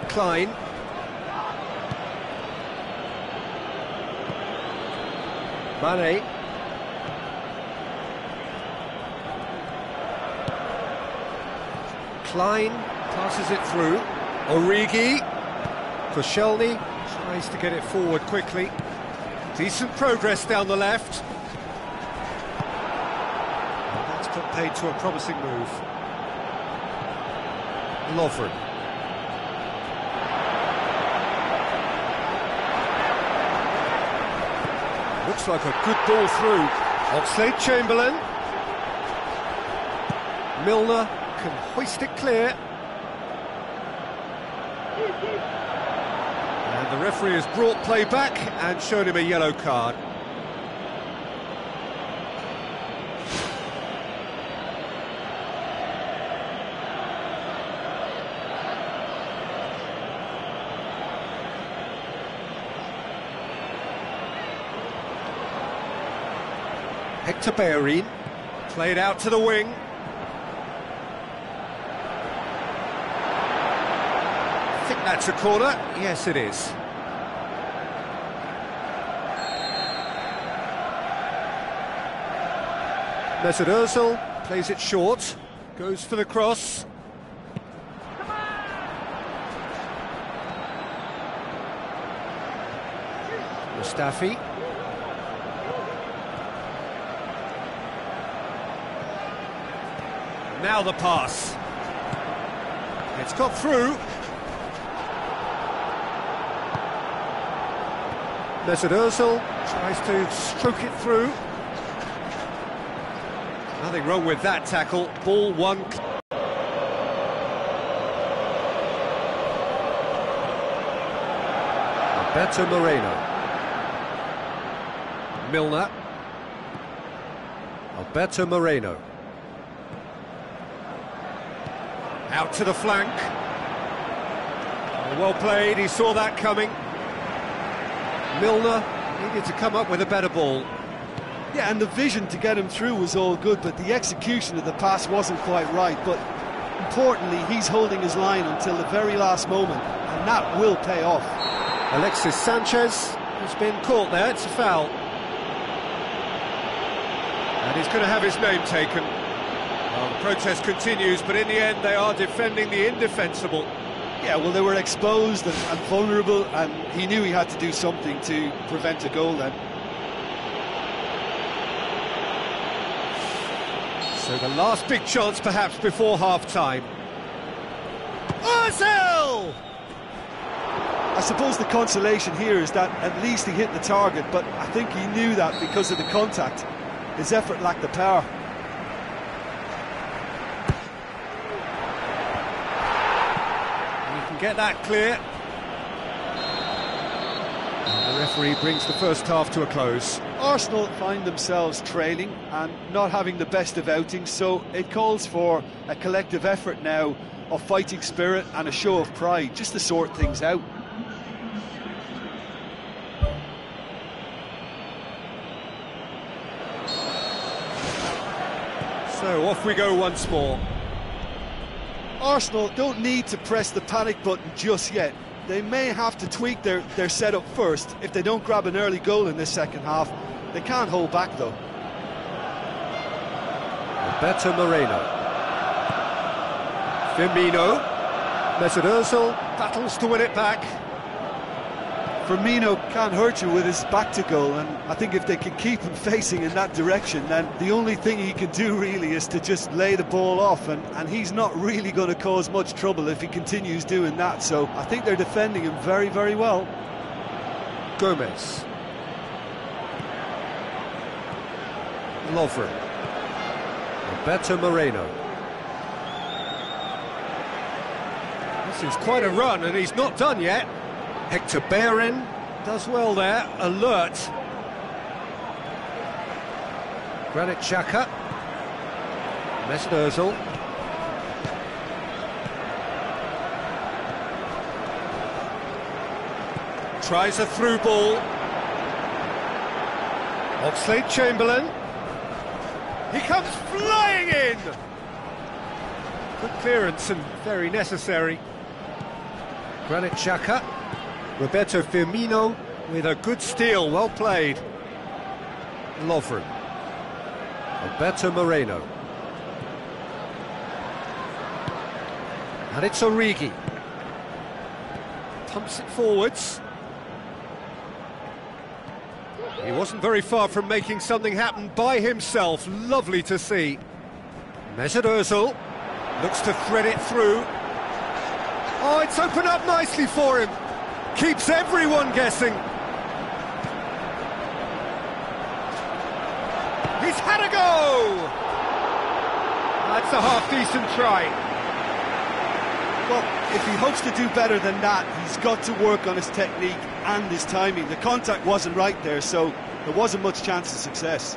Klein. Mane. Klein passes it through. Origi. Koscielny tries to get it forward quickly. Decent progress down the left. And that's put paid to a promising move. Lovren. Looks like a good ball through. Oxlade-Chamberlain. Milner can hoist it clear. And the referee has brought play back and shown him a yellow card. Hector Bellerin, played out to the wing. I think that's a corner. Yes, it is. Mesut Ozil plays it short, goes for the cross. Mustafi. Now the pass. It's got through. Mesut Ozil tries to stroke it through. Nothing wrong with that tackle. Ball one. Alberto Moreno. Milner. Alberto Moreno. Out to the flank. Well played, he saw that coming. Milner needed to come up with a better ball. Yeah, and the vision to get him through was all good, but the execution of the pass wasn't quite right. But importantly, he's holding his line until the very last moment, and that will pay off. Alexis Sanchez has been caught there, it's a foul. And he's going to have his name taken. Well, the protest continues, but in the end they are defending the indefensible. Yeah, well, they were exposed and vulnerable, and he knew he had to do something to prevent a goal then. So the last big chance perhaps before half-time. Ozil! I suppose the consolation here is that at least he hit the target, but I think he knew that because of the contact. His effort lacked the power. You can get that clear. And the referee brings the first half to a close. Arsenal find themselves trailing and not having the best of outings, so it calls for a collective effort now of fighting spirit and a show of pride, just to sort things out. So off we go once more. Arsenal don't need to press the panic button just yet. They may have to tweak their setup first if they don't grab an early goal in this second half. They can't hold back though. Alberto Moreno. Firmino. Mesut Ozil battles to win it back. Firmino can't hurt you with his back to goal, and I think if they can keep him facing in that direction, then the only thing he can do really is to just lay the ball off, and he's not really going to cause much trouble if he continues doing that, so I think they're defending him very, very well. Gomez. Lovren. Alberto Moreno. This is quite a run, and he's not done yet. Hector Bellerin does well there, alert. Granit Xhaka. Mesut Ozil. Tries a through ball. Oxlade-Chamberlain. He comes flying in! Good clearance and very necessary. Granit Xhaka. Roberto Firmino with a good steal, well played. Lovren. Alberto Moreno. And it's Origi. Pumps it forwards. He wasn't very far from making something happen by himself. Lovely to see. Mesut Ozil looks to thread it through. Oh, it's opened up nicely for him. Keeps everyone guessing. He's had a go! That's a half-decent try. Well, if he hopes to do better than that, he's got to work on his technique and his timing. The contact wasn't right there, so there wasn't much chance of success.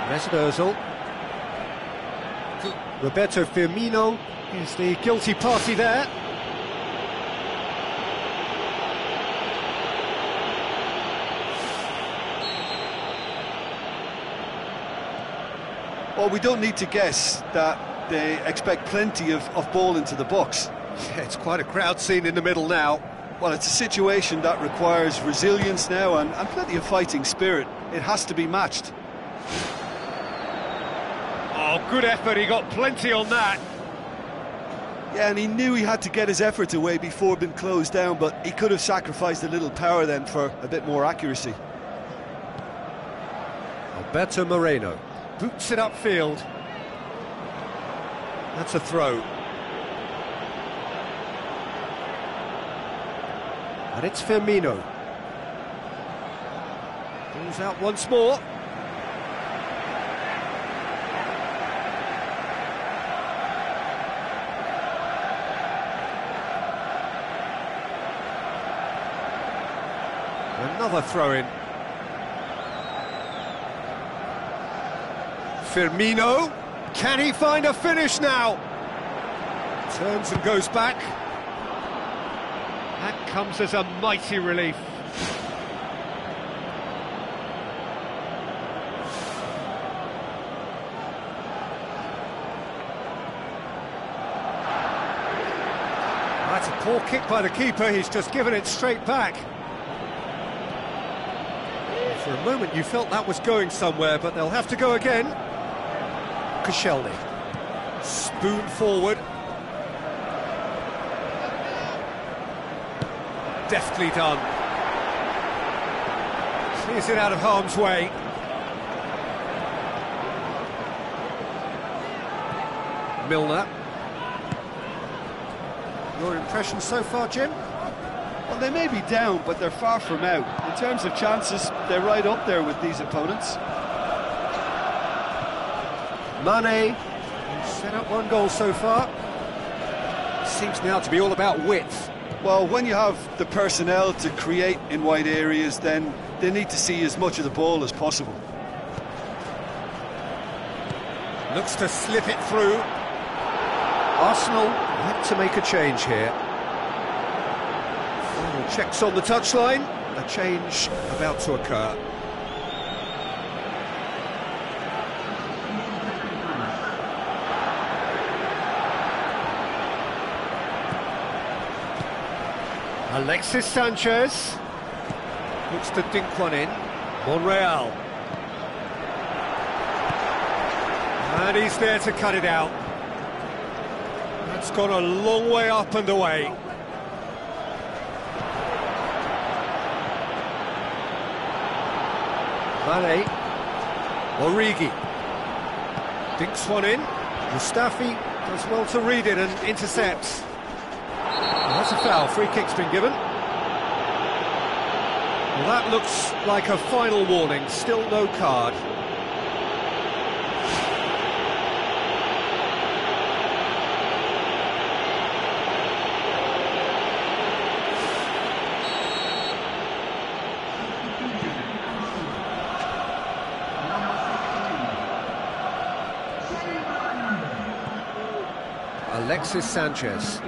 Mesut Ozil. Roberto Firmino is the guilty party there. Well, we don't need to guess that they expect plenty of ball into the box. Yeah, it's quite a crowd scene in the middle now. Well, it's a situation that requires resilience now and plenty of fighting spirit. It has to be matched. Oh, good effort, he got plenty on that. Yeah, and he knew he had to get his efforts away before being closed down, but he could have sacrificed a little power then for a bit more accuracy. Alberto Moreno boots it upfield. That's a throw. And it's Firmino. Pulls out once more. Another throw-in. Firmino, can he find a finish now? Turns and goes back. That comes as a mighty relief. That's a poor kick by the keeper, he's just given it straight back. For a moment you felt that was going somewhere, but they'll have to go again. Koscielny, spoon forward. Deftly done. Clears it out of harm's way. Milner. Your impression so far, Jim? Well, they may be down, but they're far from out. In terms of chances, they're right up there with these opponents. Mane, set up one goal so far. Seems now to be all about width. Well, when you have the personnel to create in wide areas, then they need to see as much of the ball as possible. Looks to slip it through. Arsenal had to make a change here. Checks on the touchline, a change about to occur. Alexis Sanchez looks to dink one in. Monreal. And he's there to cut it out. That's gone a long way up and away. Mane, Origi, dinks one in. Mustafi does well to read it and intercepts. Well, that's a foul, free kick's been given. Well, that looks like a final warning, still no card. Alexis Sanchez.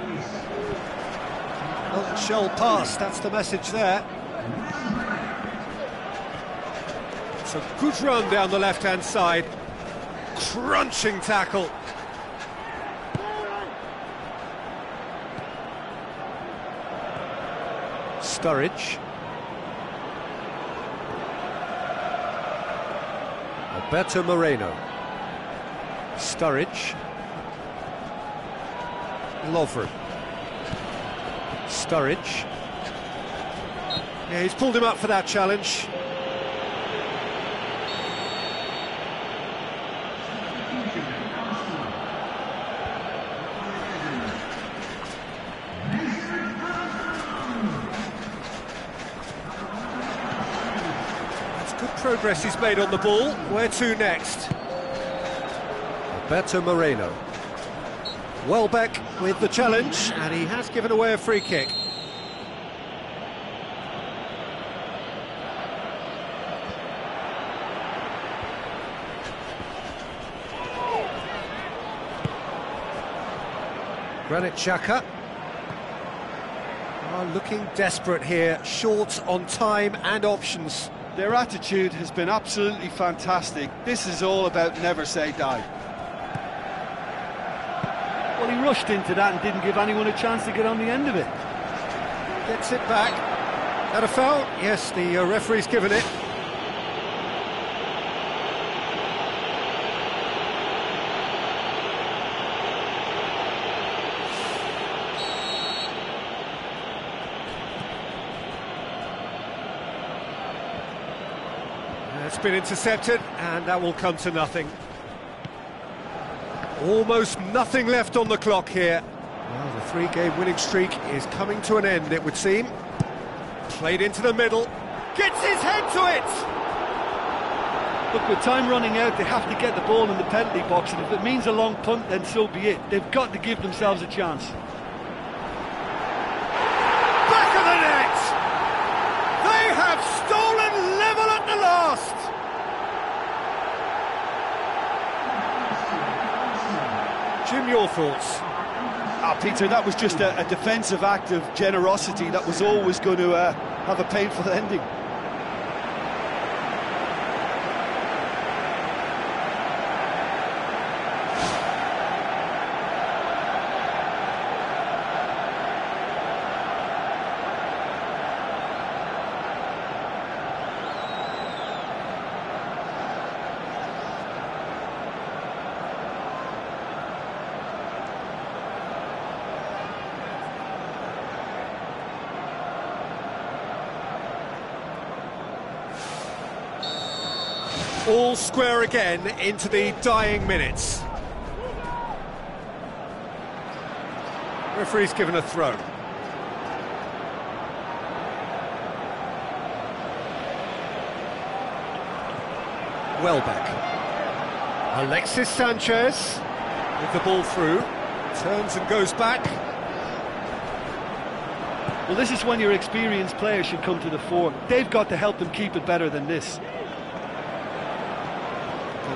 Not shall pass, that's the message there. It's a good run down the left-hand side. Crunching tackle. Sturridge. Alberto Moreno. Sturridge. Lovren. Sturridge. Yeah, he's pulled him up for that challenge. That's good progress he's made on the ball. Where to next? Alberto Moreno. Welbeck with the challenge, and he has given away a free kick. Granit Xhaka are looking desperate here, short on time and options. Their attitude has been absolutely fantastic. This is all about never say die. Well, he rushed into that and didn't give anyone a chance to get on the end of it. gets it back. That a foul? Yes, the referee's given it. It's been intercepted, and that will come to nothing. Almost nothing left on the clock here. Well, the three-game winning streak is coming to an end, it would seem. Played into the middle, gets his head to it! Look, with time running out, they have to get the ball in the penalty box, and if it means a long punt, then so be it. They've got to give themselves a chance. Back of the net! They have stolen level at the last! Jim, your thoughts? Peter, that was just a defensive act of generosity that was always going to have a painful ending. All square again into the dying minutes. Referee's given a throw. Welbeck. Alexis Sanchez with the ball through. Turns and goes back. Well, this is when your experienced players should come to the fore. They've got to help them keep it better than this.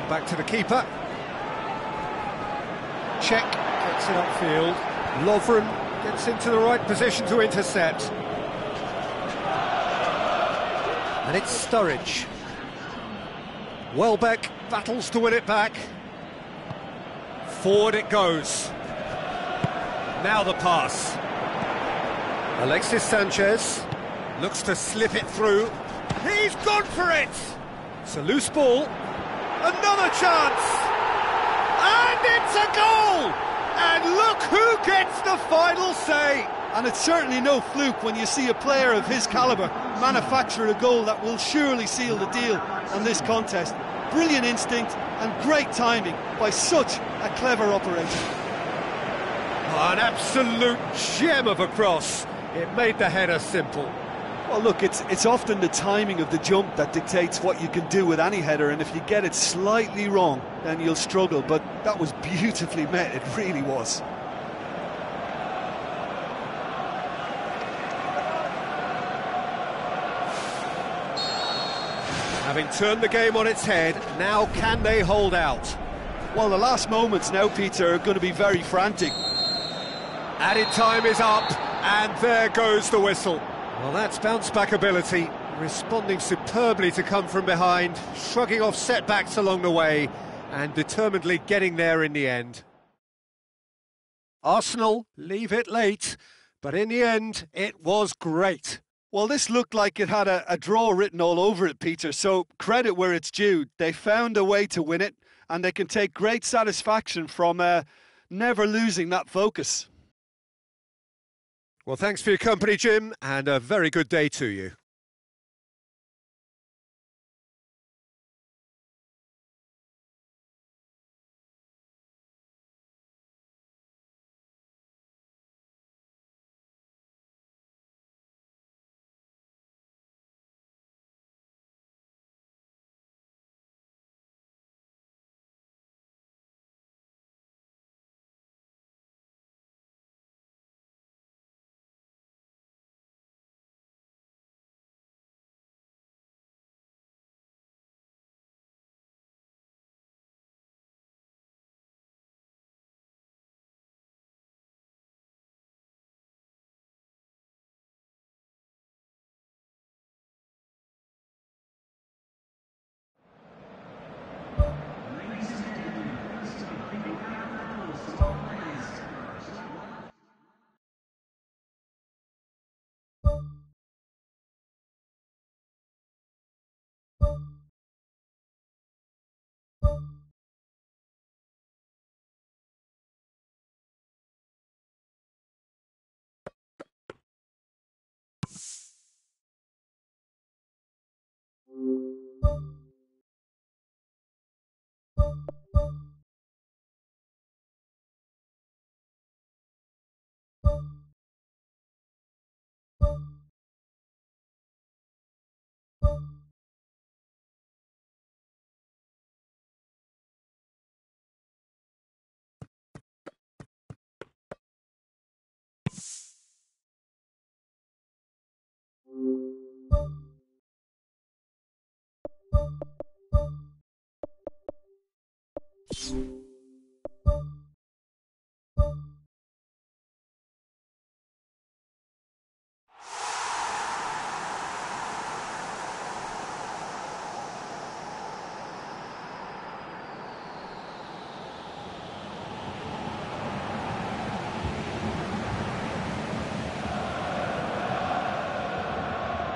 Back to the keeper. Check gets it upfield. Lovren gets into the right position to intercept. And it's Sturridge. Welbeck battles to win it back. Forward it goes. Now the pass. Alexis Sanchez looks to slip it through. He's gone for it! It's a loose ball. Another chance! And it's a goal! And look who gets the final say! And it's certainly no fluke when you see a player of his calibre manufacture a goal that will surely seal the deal on this contest. Brilliant instinct and great timing by such a clever operator. Oh, an absolute gem of a cross. It made the header simple. Well, look, it's often the timing of the jump that dictates what you can do with any header, and if you get it slightly wrong, then you'll struggle, but that was beautifully met, it really was. Having turned the game on its head, now can they hold out? Well, the last moments now, Peter, are going to be very frantic. Added time is up, and there goes the whistle. Well, that's bounce-back ability, responding superbly to come from behind, shrugging off setbacks along the way, and determinedly getting there in the end. Arsenal leave it late, but in the end, it was great. Well, this looked like it had a draw written all over it, Peter, so credit where it's due. They found a way to win it, and they can take great satisfaction from never losing that focus. Well, thanks for your company, Jim, and a very good day to you.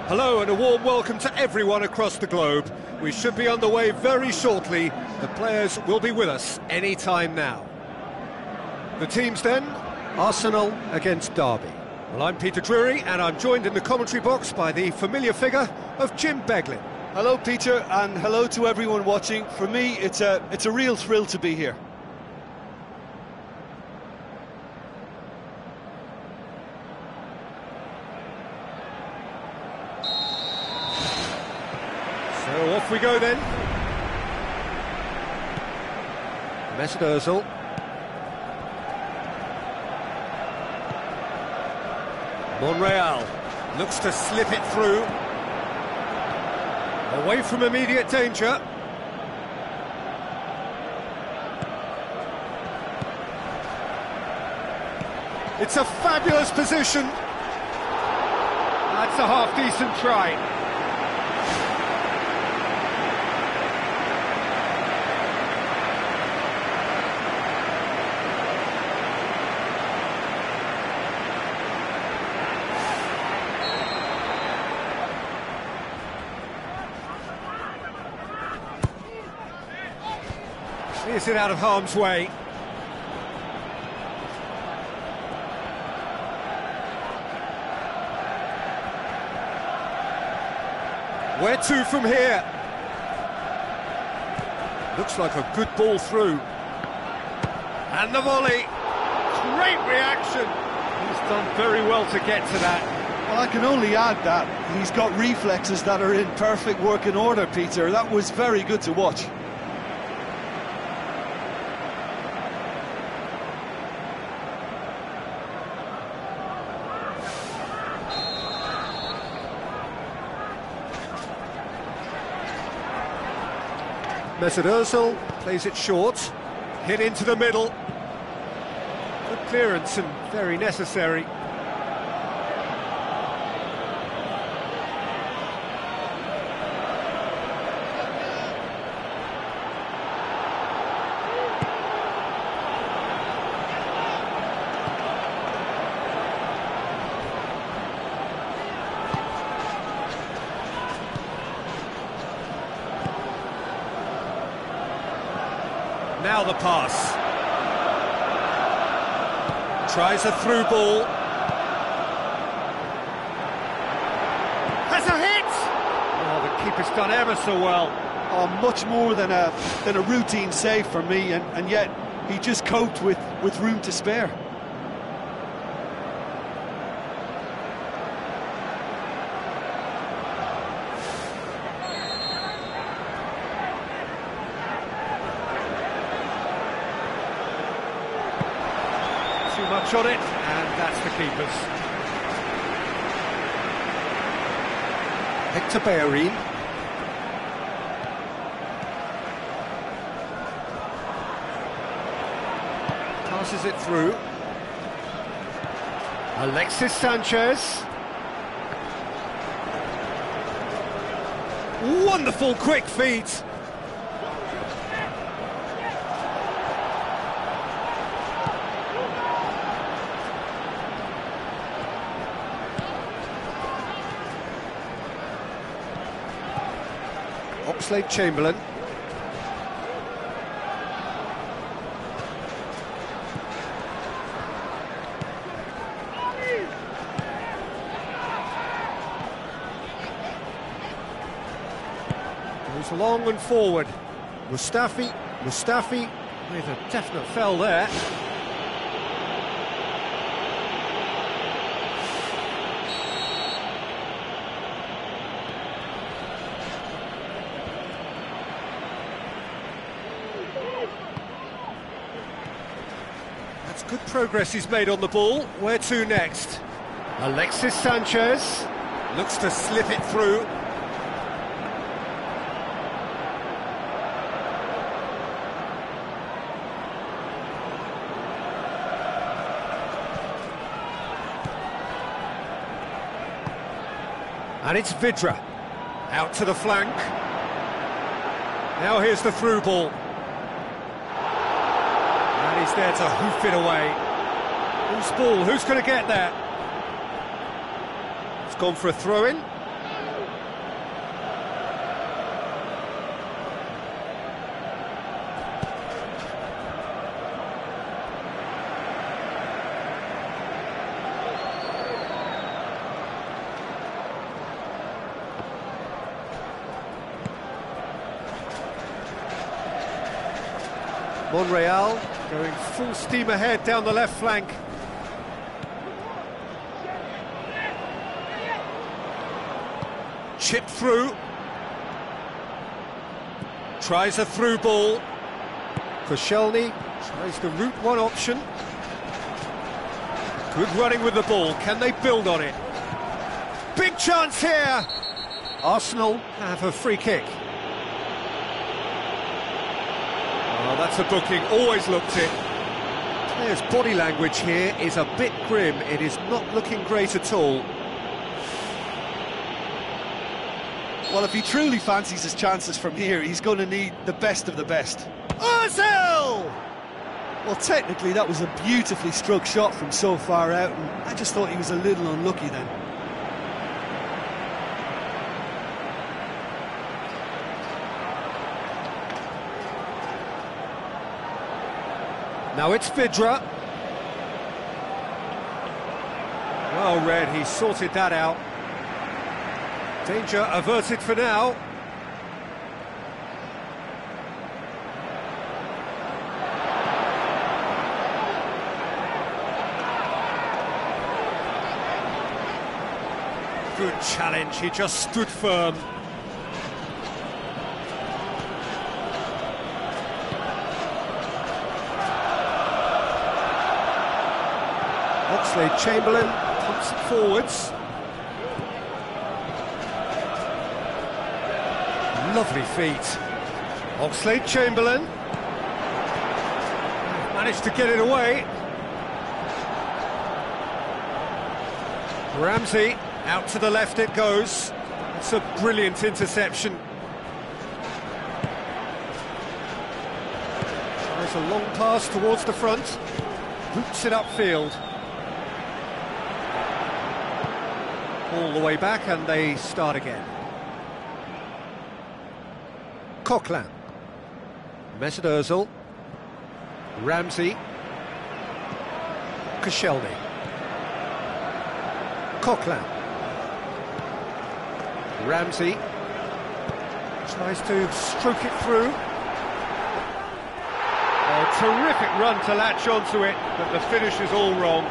Hello and a warm welcome to everyone across the globe. We should be underway very shortly. The players will be with us any time now. The teams then, Arsenal against Derby. Well, I'm Peter Drury and I'm joined in the commentary box by the familiar figure of Jim Beglin. Hello, Peter, and hello to everyone watching. For me, it's a real thrill to be here. So off we go then. Mesut Ozil. Monreal looks to slip it through. Away from immediate danger. It's a fabulous position. That's a half-decent try. Is it out of harm's way? Where to from here? Looks like a good ball through. And the volley. Great reaction. He's done very well to get to that. Well, I can only add that he's got reflexes that are in perfect working order, Peter. That was very good to watch. Mesut Ozil plays it short, hit into the middle. Good clearance and very necessary. Now the pass. Tries a through ball. Has a hit! Oh, the keeper's done ever so well. Oh, much more than a routine save for me, and yet he just coped with room to spare. Too much on it, and that's the keeper's. Hector Bellerin. Passes it through. Alexis Sanchez. Wonderful quick feet. Oxlade-Chamberlain. Goes long and forward. Mustafi with a definite fell there. That's good progress he's made on the ball. Where to next? Alexis Sanchez looks to slip it through. And it's Vidra. Out to the flank. Now here's the through ball. And he's there to hoof it away. Who's ball? Who's going to get there? It's gone for a throw-in. Monreal going full steam ahead down the left flank. Chipped through. Tries a through ball. Koscielny tries the route one option. Good running with the ball. Can they build on it? Big chance here! Arsenal have a free kick. Oh, that's a booking, always looked it. Players' body language here is a bit grim. It is not looking great at all. Well, if he truly fancies his chances from here, he's going to need the best of the best. Ozil! Well, technically, that was a beautifully struck shot from so far out, and I just thought he was a little unlucky then. Now it's Vidra. Well read, he sorted that out. Danger averted for now. Good challenge, he just stood firm. Oxlade-Chamberlain pumps it forwards. Lovely feet. Oxlade-Chamberlain managed to get it away. Ramsey, out to the left it goes. It's a brilliant interception. There's a long pass towards the front. Boots it upfield. All the way back and they start again. Coquelin. Mesut Ozil. Ramsey. Koscielny. Coquelin. Ramsey tries to stroke it through. A terrific run to latch onto it, but the finish is all wrong.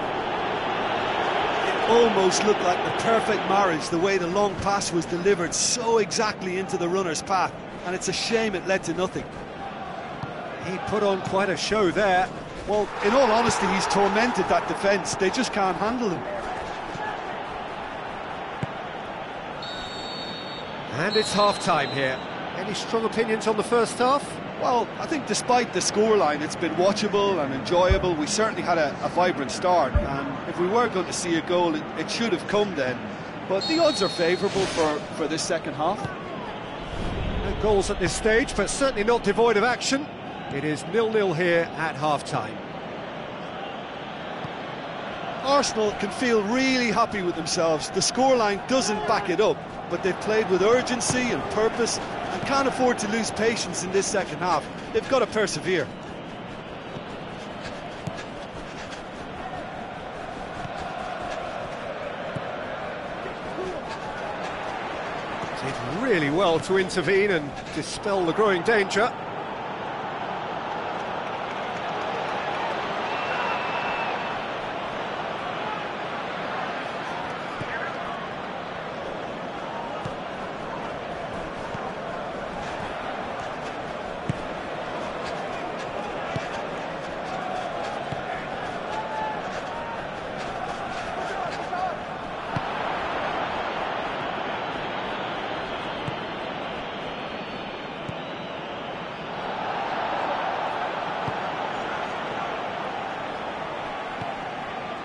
It almost looked like the perfect marriage, the way the long pass was delivered so exactly into the runner's path, and it's a shame it led to nothing. He put on quite a show there. Well, in all honesty, he's tormented that defence. They just can't handle him. And it's half-time here. Any strong opinions on the first half? Well, I think despite the scoreline, it's been watchable and enjoyable. We certainly had a vibrant start, and if we were going to see a goal, it should have come then. But the odds are favourable for this second half. No goals at this stage, but certainly not devoid of action. It is 0-0 here at half-time. Arsenal can feel really happy with themselves. The scoreline doesn't back it up, but they've played with urgency and purpose and can't afford to lose patience in this second half. They've got to persevere. Did really well to intervene and dispel the growing danger.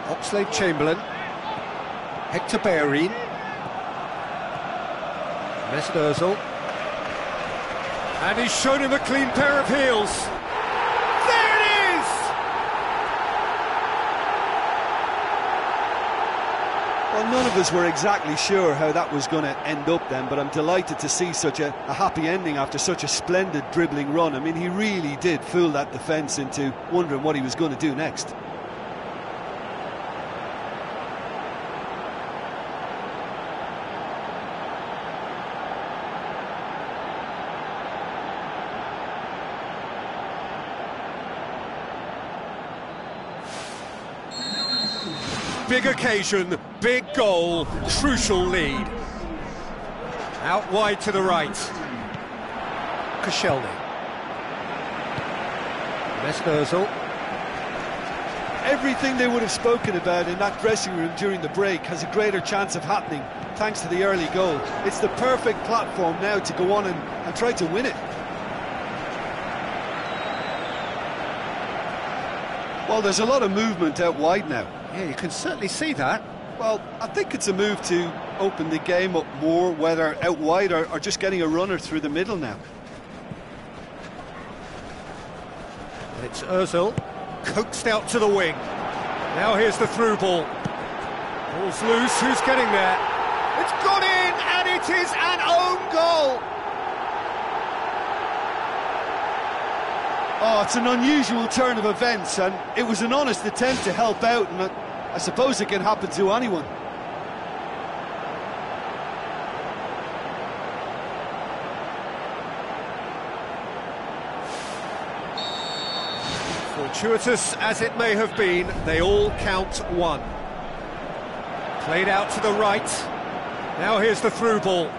Oxlade-Chamberlain, Hector Bellerin, Mesut Ozil. And he's shown him a clean pair of heels. There it is! Well, none of us were exactly sure how that was going to end up then, but I'm delighted to see such a happy ending after such a splendid dribbling run. I mean, he really did fool that defence into wondering what he was going to do next. Big occasion, big goal, crucial lead. Out wide to the right. Koscielny. Mesut Ozil. Everything they would have spoken about in that dressing room during the break has a greater chance of happening thanks to the early goal. It's the perfect platform now to go on and try to win it. Well, there's a lot of movement out wide now. Yeah, you can certainly see that. Well, I think it's a move to open the game up more, whether out wide or just getting a runner through the middle now. It's Ozil, coaxed out to the wing. Now here's the through ball. Ball's loose, who's getting there? It's gone in, and it is an own goal! Oh, it's an unusual turn of events, and it was an honest attempt to help out, and I suppose it can happen to anyone. Fortuitous as it may have been, they all count one. Played out to the right. Now here's the through ball.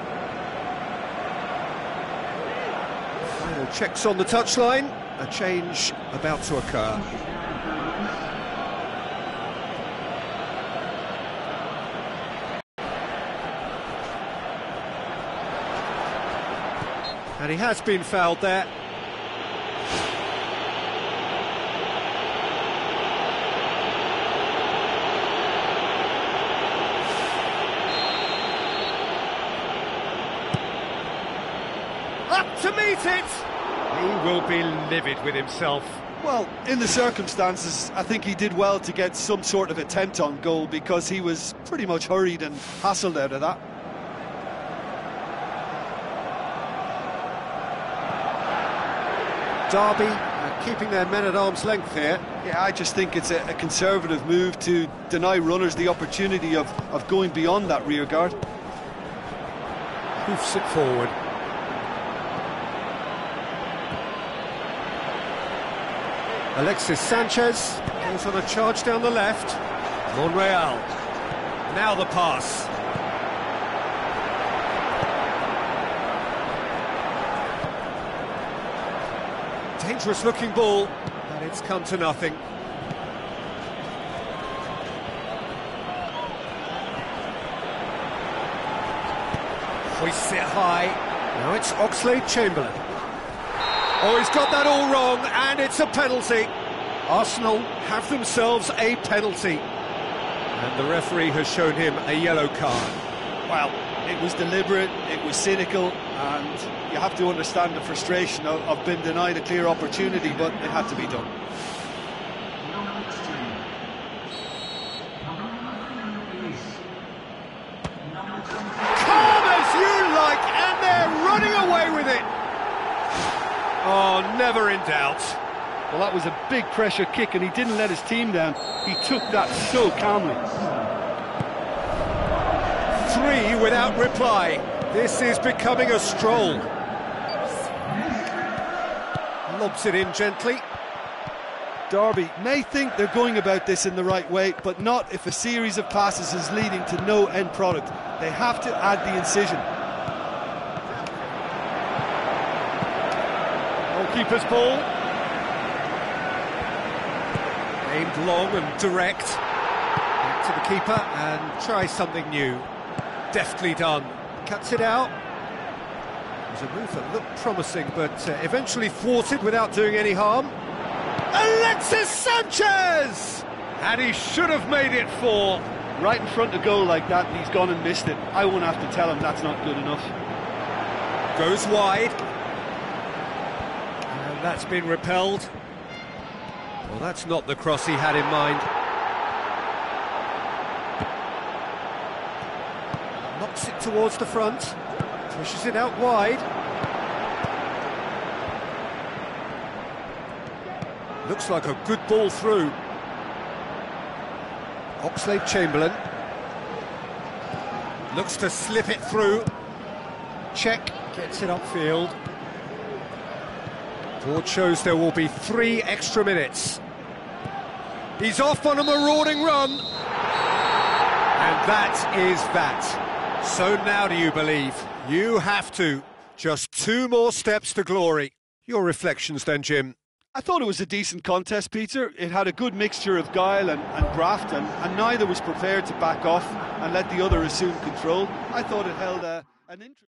Final checks on the touchline. A change about to occur. And he has been fouled there. Up to meet it! He will be livid with himself. Well, in the circumstances, I think he did well to get some sort of attempt on goal because he was pretty much hurried and hassled out of that. Derby keeping their men at arm's length here. Yeah, I just think it's a conservative move to deny runners the opportunity of going beyond that rear guard. Hoofs it forward. Alexis Sanchez goes on a charge down the left. Monreal. Now the pass. Dangerous looking ball, but it's come to nothing. Hoists it high. Now it's Oxlade-Chamberlain. Oh, he's got that all wrong, and it's a penalty. Arsenal have themselves a penalty. And the referee has shown him a yellow card. Well, it was deliberate, it was cynical, and you have to understand the frustration of being denied a clear opportunity, but it had to be done. Calm as you like, and they're running away with it. Oh, never in doubt. Well, that was a big pressure kick, and he didn't let his team down. He took that so calmly. 3 without reply. This is becoming a stroll. Lobs it in gently. Derby may think they're going about this in the right way, but not if a series of passes is leading to no end product. They have to add the incision. Goalkeeper's ball. Aimed long and direct. Back to the keeper and try something new. Deftly done. Cuts it out. It was a move that looked promising, but eventually thwarted without doing any harm. Alexis Sanchez! And he should have made it 4. Right in front of goal like that, and he's gone and missed it. I won't have to tell him that's not good enough. Goes wide. And that's been repelled. Well, that's not the cross he had in mind. Knocks it towards the front. Pushes it out wide. Looks like a good ball through. Oxlade-Chamberlain. Looks to slip it through. Check, gets it upfield. Board shows there will be 3 extra minutes. He's off on a marauding run. And that is that. So now do you believe? You have to. Just 2 more steps to glory. Your reflections then, Jim? I thought it was a decent contest, Peter. It had a good mixture of guile and graft, and neither was prepared to back off and let the other assume control. I thought it held an interest.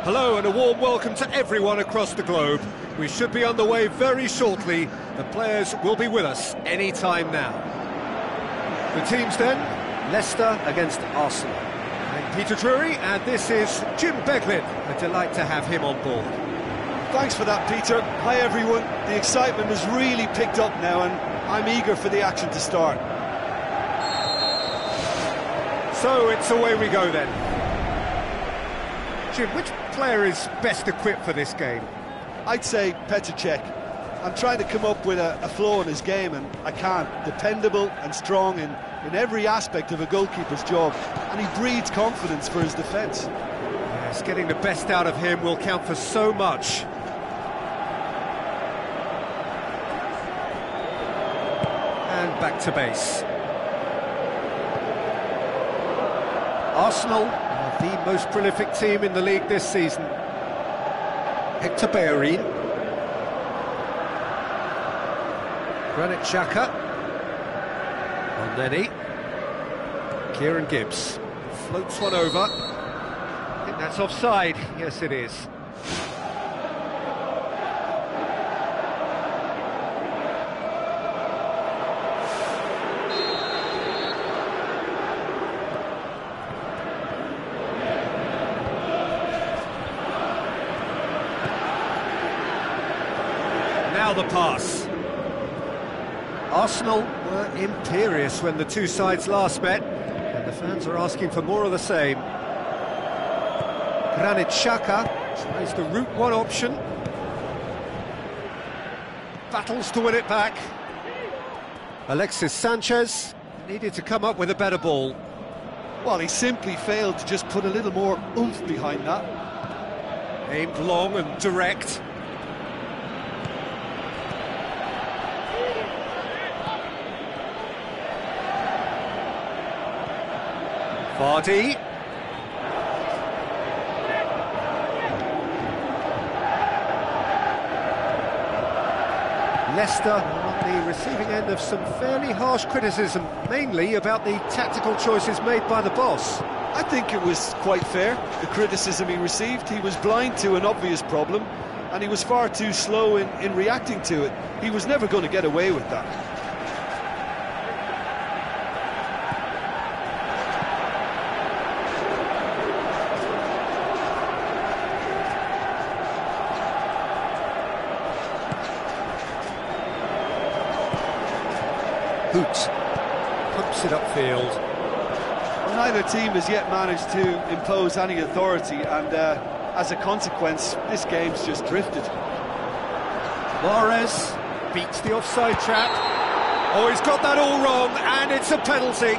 Hello and a warm welcome to everyone across the globe. We should be underway very shortly. The players will be with us any time now. The teams then, Leicester against Arsenal. I'm Peter Drury and this is Jim Beglin. A delight to have him on board. Thanks for that, Peter. Hi everyone. The excitement has really picked up now and I'm eager for the action to start. So it's away we go then. Jim, which player is best equipped for this game? I'd say Petr Cech. I'm trying to come up with a flaw in his game and I can't. Dependable and strong in every aspect of a goalkeeper's job, and he breeds confidence for his defence. Yes, getting the best out of him will count for so much. And back to base. Arsenal are the most prolific team in the league this season. Hector Bellerin. Granit Xhaka. Oneni. Kieran Gibbs. Floats one over. I think that's offside. Yes, it is. Now the pass. Arsenal were imperious when the two sides last met, and the fans are asking for more of the same. Granit Xhaka tries the route one option. Battles to win it back. Alexis Sanchez needed to come up with a better ball. Well, he simply failed to just put a little more oomph behind that. Aimed long and direct. Vardy. Leicester on the receiving end of some fairly harsh criticism, mainly about the tactical choices made by the boss. I think it was quite fair, the criticism he received. He was blind to an obvious problem, and he was far too slow in reacting to it. He was never going to get away with that. Hoot pumps it upfield. Well, neither team has yet managed to impose any authority, and as a consequence, this game's just drifted. Mahrez beats the offside trap. Oh, he's got that all wrong, and it's a penalty.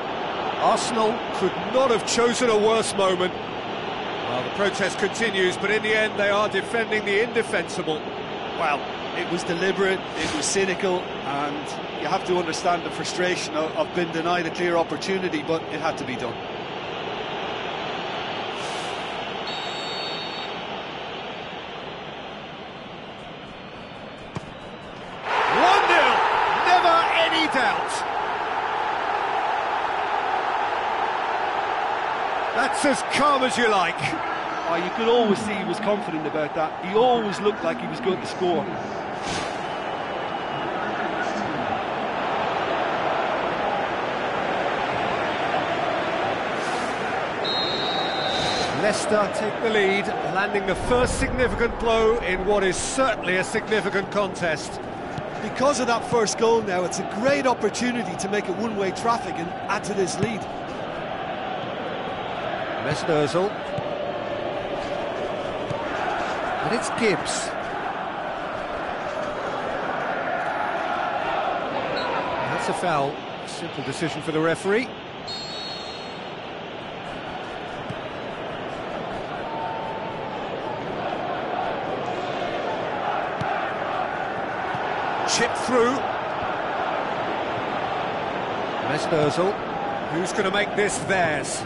Arsenal could not have chosen a worse moment. Well, the protest continues, but in the end, they are defending the indefensible. Well, it was deliberate, it was cynical, and you have to understand the frustration of being denied a clear opportunity, but it had to be done. That's as calm as you like. Oh, you could always see he was confident about that. He always looked like he was going to score. Leicester take the lead, landing the first significant blow in what is certainly a significant contest. Because of that first goal now, it's a great opportunity to make it one-way traffic and add to this lead. Mesut Ozil. And it's Gibbs. That's a foul. Simple decision for the referee. Chip through. Mesut Ozil. Who's going to make this theirs?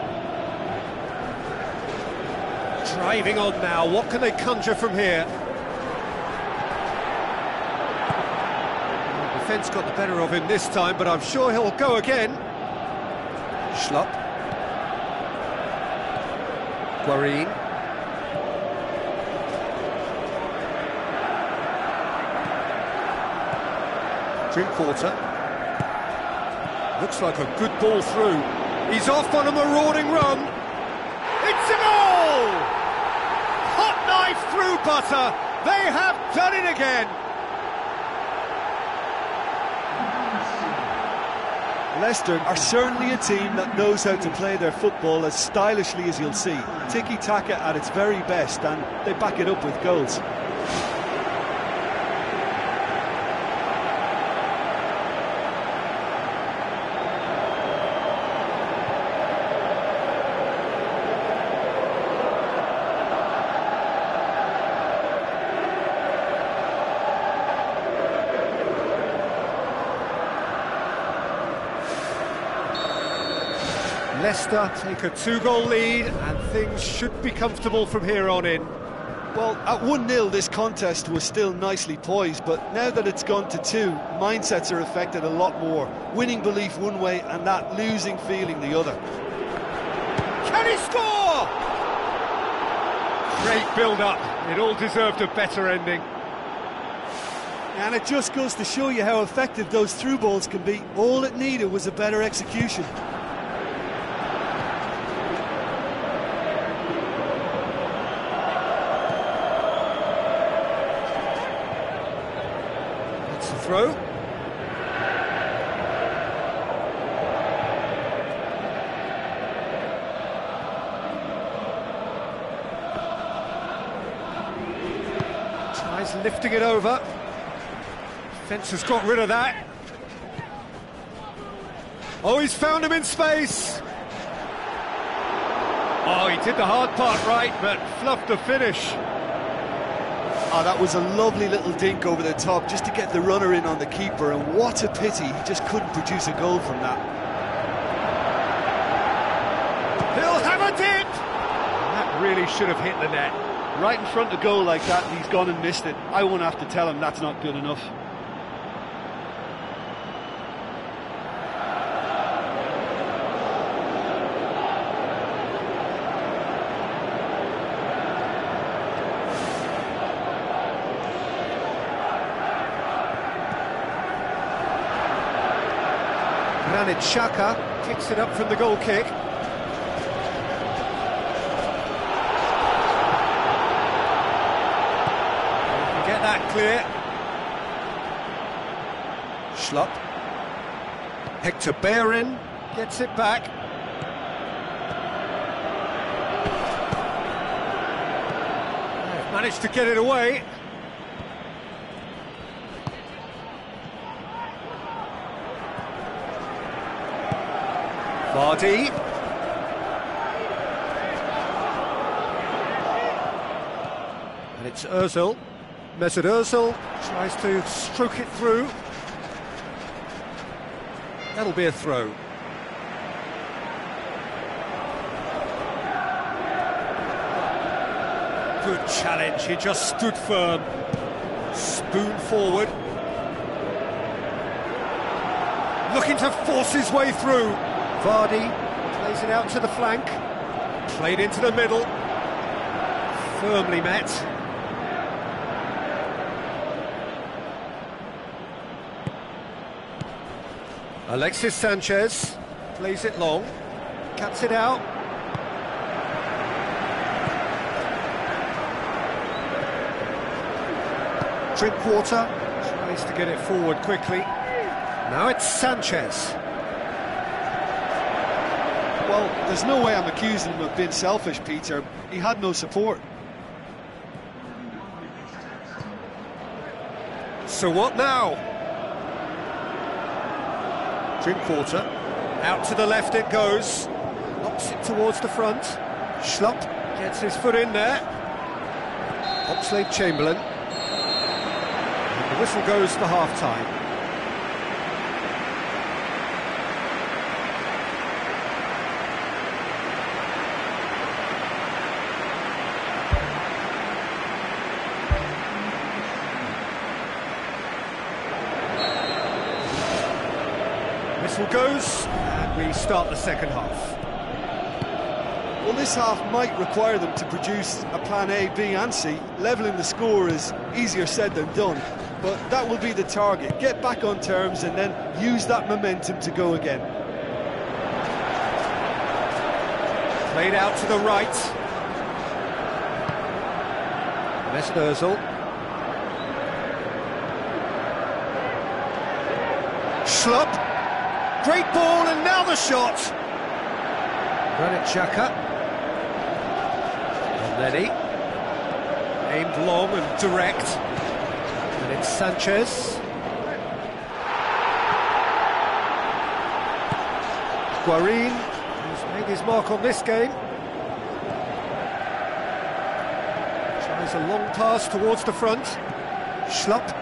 Driving on now, what can they conjure from here? The defence got the better of him this time, but I'm sure he'll go again. Schlupp. Guarin. Drinkwater. Looks like a good ball through. He's off on a marauding run. It's a goal! Hot knife through butter. They have done it again. Leicester are certainly a team that knows how to play their football as stylishly as you'll see. Tiki-taka at its very best, and they back it up with goals. Leicester take a 2-goal lead, and things should be comfortable from here on in. Well, at 1-0 this contest was still nicely poised, but now that it's gone to 2, mindsets are affected a lot more. Winning belief one way and that losing feeling the other. Can he score? Great build-up. It all deserved a better ending. And it just goes to show you how effective those through balls can be. All it needed was a better execution. That's the throw. Tries lifting it over. Fence has got rid of that. Oh, he's found him in space. Oh, he did the hard part right, but fluffed the finish. Oh, that was a lovely little dink over the top just to get the runner in on the keeper, and what a pity he just couldn't produce a goal from that. He'll have a dip. That really should have hit the net. Right in front of goal like that, he's gone and missed it. I won't have to tell him that's not good enough. Xhaka kicks it up from the goal kick. Get that clear. Schlupp. Hector Bellerin gets it back. They've managed to get it away. Vardy. And it's Ozil. Mesut Ozil tries to stroke it through. That'll be a throw. Good challenge, he just stood firm. Spoon forward. Looking to force his way through. Vardy plays it out to the flank. Played into the middle. Firmly met. Alexis Sanchez plays it long. Cuts it out. Drinkwater tries to get it forward quickly. Now it's Sanchez. Well, there's no way I'm accusing him of being selfish, Peter. He had no support. So what now? Drinkwater. Out to the left it goes. Knocks it towards the front. Schlupp gets his foot in there. Oxlade-Chamberlain. And the whistle goes for half-time. Whistle goes, and we start the second half. Well, this half might require them to produce a plan A, B and C. Levelling the score is easier said than done, but that will be the target. Get back on terms and then use that momentum to go again. Played out to the right. Mesut Ozil. Schlupp. Great ball, and now the shot. Granit Xhaka. And Lenny. Aimed long and direct. And it's Sanchez. Guarin, who's made his mark on this game. Tries a long pass towards the front. Schlupp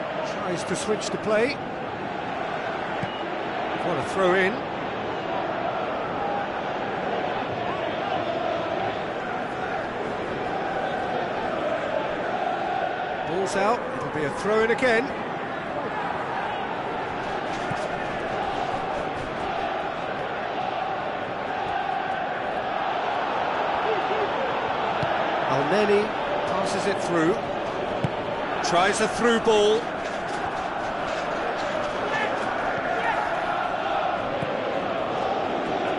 tries to switch the play. What a throw in. Pass out, it'll be a throw-in again. Alneni passes it through. Tries a through ball.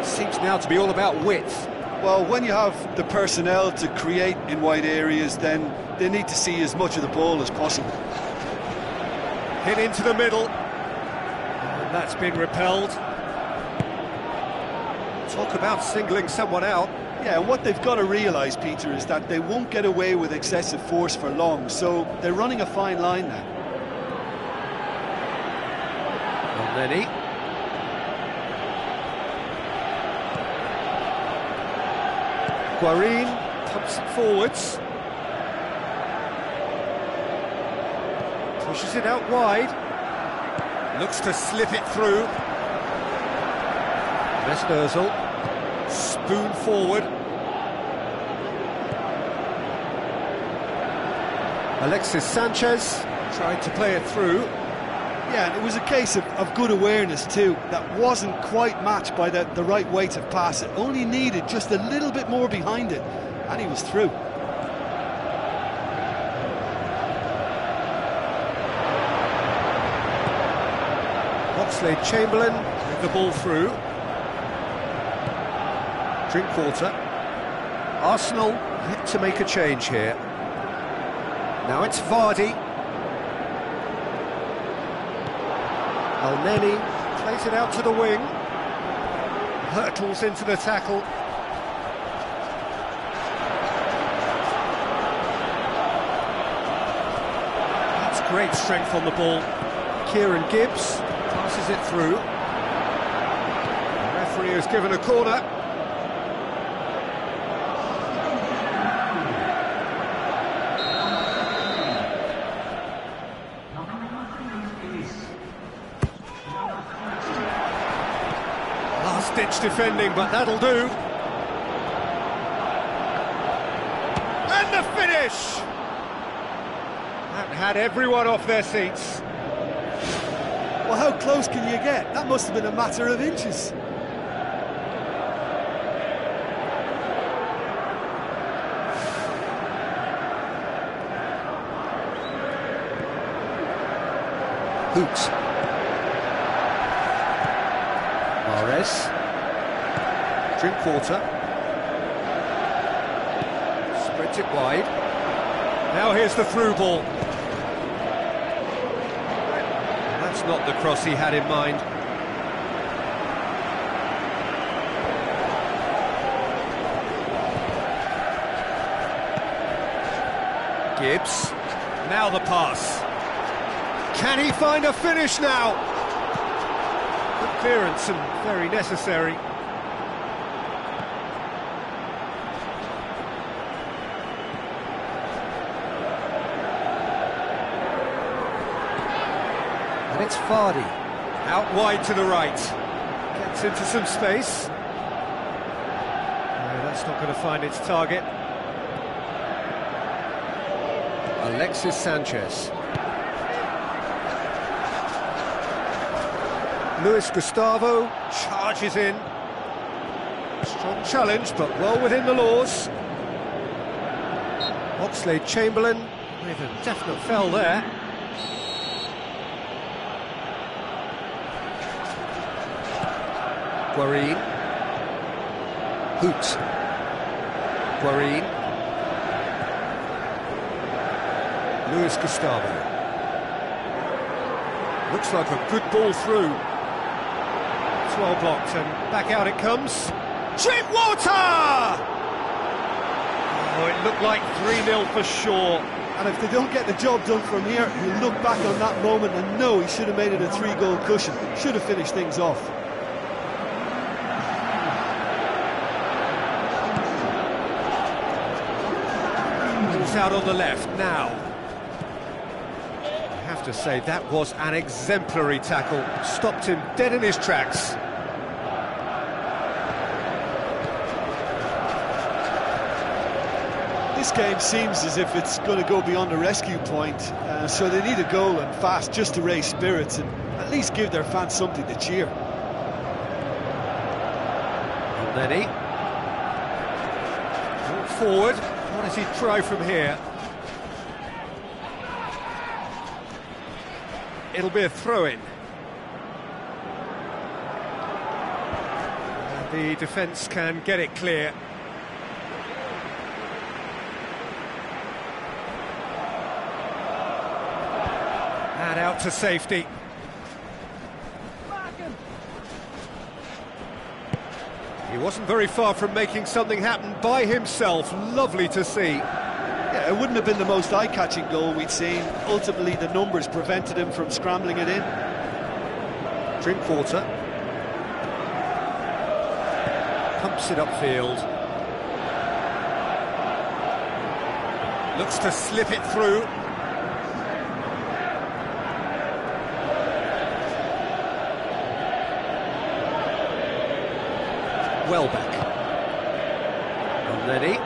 Seems now to be all about width. Well, when you have the personnel to create in wide areas, then they need to see as much of the ball as possible. Hit into the middle. And that's been repelled. Talk about singling someone out. Yeah, and what they've got to realise, Peter, is that they won't get away with excessive force for long, so they're running a fine line now. Alneni. Guarin pumps it forwards. Pushes it out wide. Looks to slip it through. Mesnerzel. Spoon forward. Alexis Sanchez tried to play it through. Yeah, and it was a case of good awareness too. That wasn't quite matched by the right weight of pass. It only needed just a little bit more behind it, and he was through. Oxlade-Chamberlain with the ball through. Drinkwater. Arsenal yet to make a change here. Now it's Vardy. Alneni plays it out to the wing. Hurtles into the tackle. That's great strength on the ball. Kieran Gibbs passes it through. The referee has given a corner. Last-ditch defending, but that'll do. And the finish! That had everyone off their seats. Well, how close can you get? That must have been a matter of inches. Hoot. Mahrez. Drinkwater. Spreads it wide. Now here's the through ball. That's not the cross he had in mind. Gibbs. Now the pass. Can he find a finish now? Good clearance and very necessary. And it's Vardy. Out wide to the right. Gets into some space. No, that's not going to find its target. Alexis Sanchez. Luis Gustavo charges in. Strong challenge, but well within the laws. Oxlade-Chamberlain with a definite foul there. Guarin. Hoot. Guarin. Luis Gustavo. Looks like a good ball through. It's well blocked and back out it comes. Drinkwater! Oh, it looked like 3-0 for sure. And if they don't get the job done from here, he'll look back on that moment and know he should have made it a 3-goal cushion. Should have finished things off. Ball's out on the left now. I have to say that was an exemplary tackle. Stopped him dead in his tracks. this game seems as if it's going to go beyond the rescue point, so they need a goal and fast just to raise spirits and at least give their fans something to cheer. Lenny. Forward. What does he try from here? It'll be a throw-in. The defence can get it clear. And out to safety. He wasn't very far from making something happen by himself. Lovely to see. Yeah, it wouldn't have been the most eye-catching goal we'd seen. Ultimately, the numbers prevented him from scrambling it in. Drinkwater. Pumps it upfield. Looks to slip it through. Welbeck. Lenny.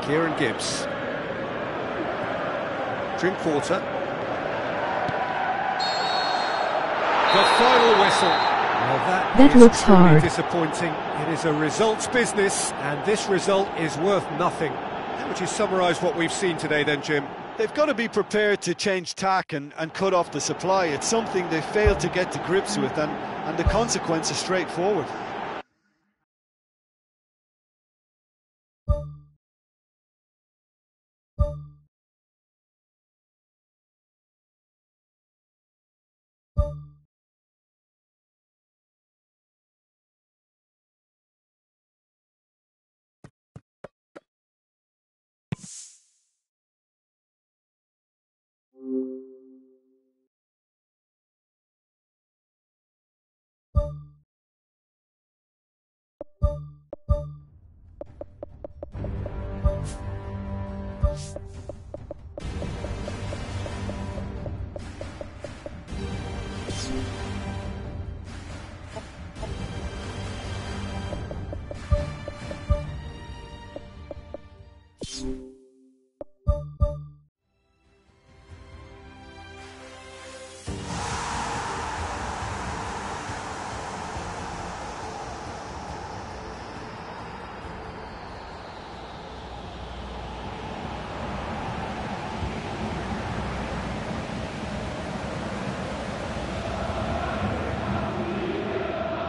Kieran Gibbs. Drinkwater. The final whistle. Well, that looks truly hard. Disappointing. It is a results business, and this result is worth nothing. How would you summarise what we've seen today then, Jim? They've got to be prepared to change tack and cut off the supply. It's something they failed to get to grips with, and the consequence is straightforward.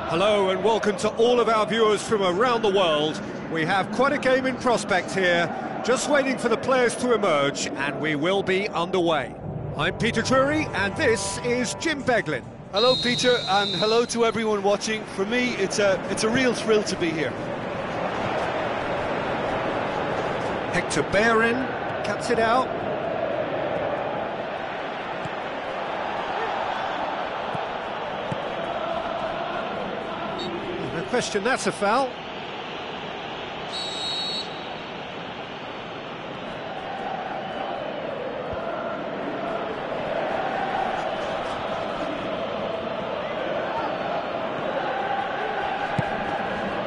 Hello and welcome to all of our viewers from around the world. We have quite a game in prospect here, just waiting for the players to emerge, and we will be underway. I'm Peter Drury, and this is Jim Beglin. Hello, Peter, and hello to everyone watching. For me, it's a real thrill to be here. Hector Bellerin cuts it out. No question, that's a foul.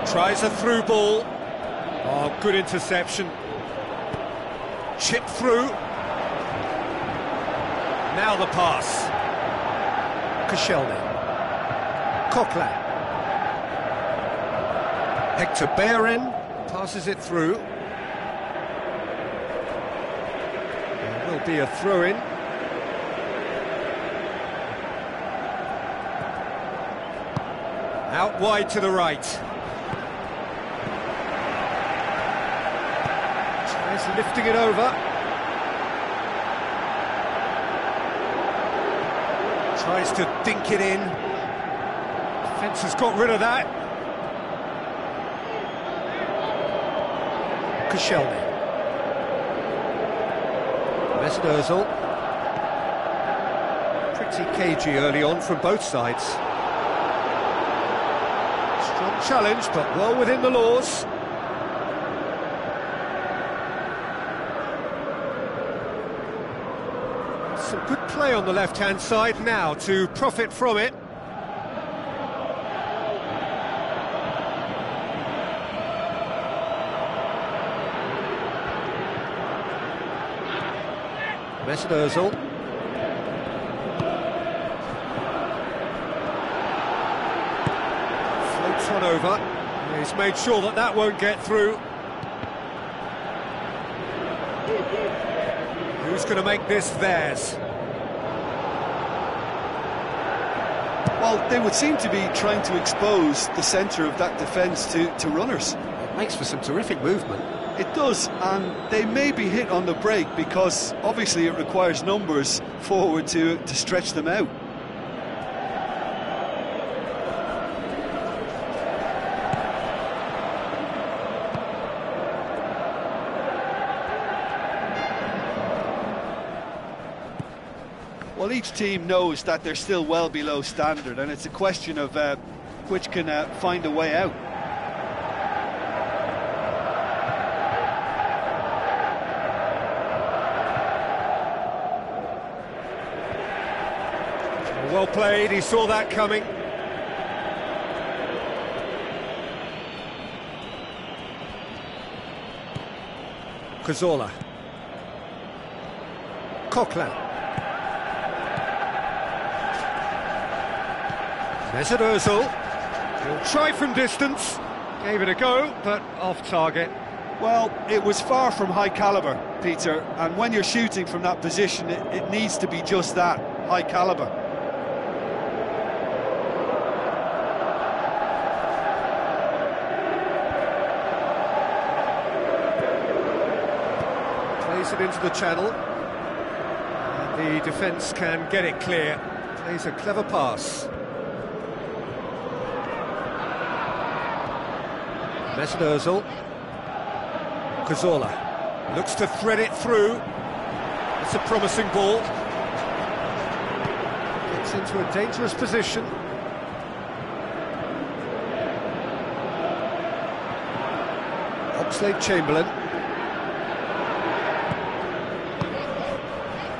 Tries a through ball. Oh, good interception. Chip through. Now the pass. Koscielny. Coquelin. Hector Bellerin passes it through. There will be a throw-in. Out wide to the right. Tries lifting it over. Tries to dink it in. Defence has got rid of that. Koscielny. Mesut Ozil. Pretty cagey early on from both sides. Strong challenge, but well within the laws. Some good play on the left-hand side now to profit from it. Mesut Ozil. Floats one over. He's made sure that that won't get through. Who's going to make this theirs? Well, they would seem to be trying to expose the centre of that defence to runners. It makes for some terrific movement. It does, and they may be hit on the break because obviously it requires numbers forward to stretch them out. Well, each team knows that they're still well below standard, and it's a question of which can find a way out. Well played, he saw that coming. Cazorla. Coquelin. Mesut Ozil. He'll try from distance. Gave it a go, but off target. Well, it was far from high calibre, Peter, and when you're shooting from that position, it needs to be just that, high calibre. Plays it into the channel. And the defence can get it clear. Plays a clever pass. Mesut Ozil. Cazorla looks to thread it through. It's a promising ball. Gets into a dangerous position. Oxlade-Chamberlain.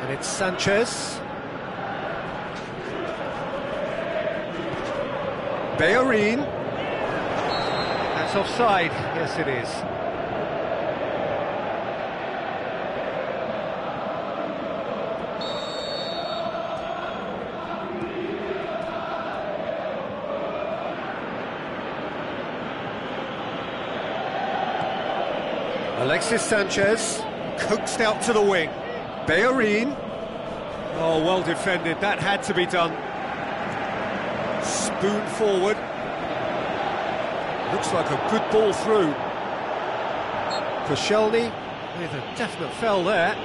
And it's Sanchez. Bellerin. That's offside. Yes, it is. Alexis Sanchez, coaxed out to the wing. Bellerin. Oh, well defended, that had to be done. Spoon forward. Looks like a good ball through. Koscielny with a definite foul there.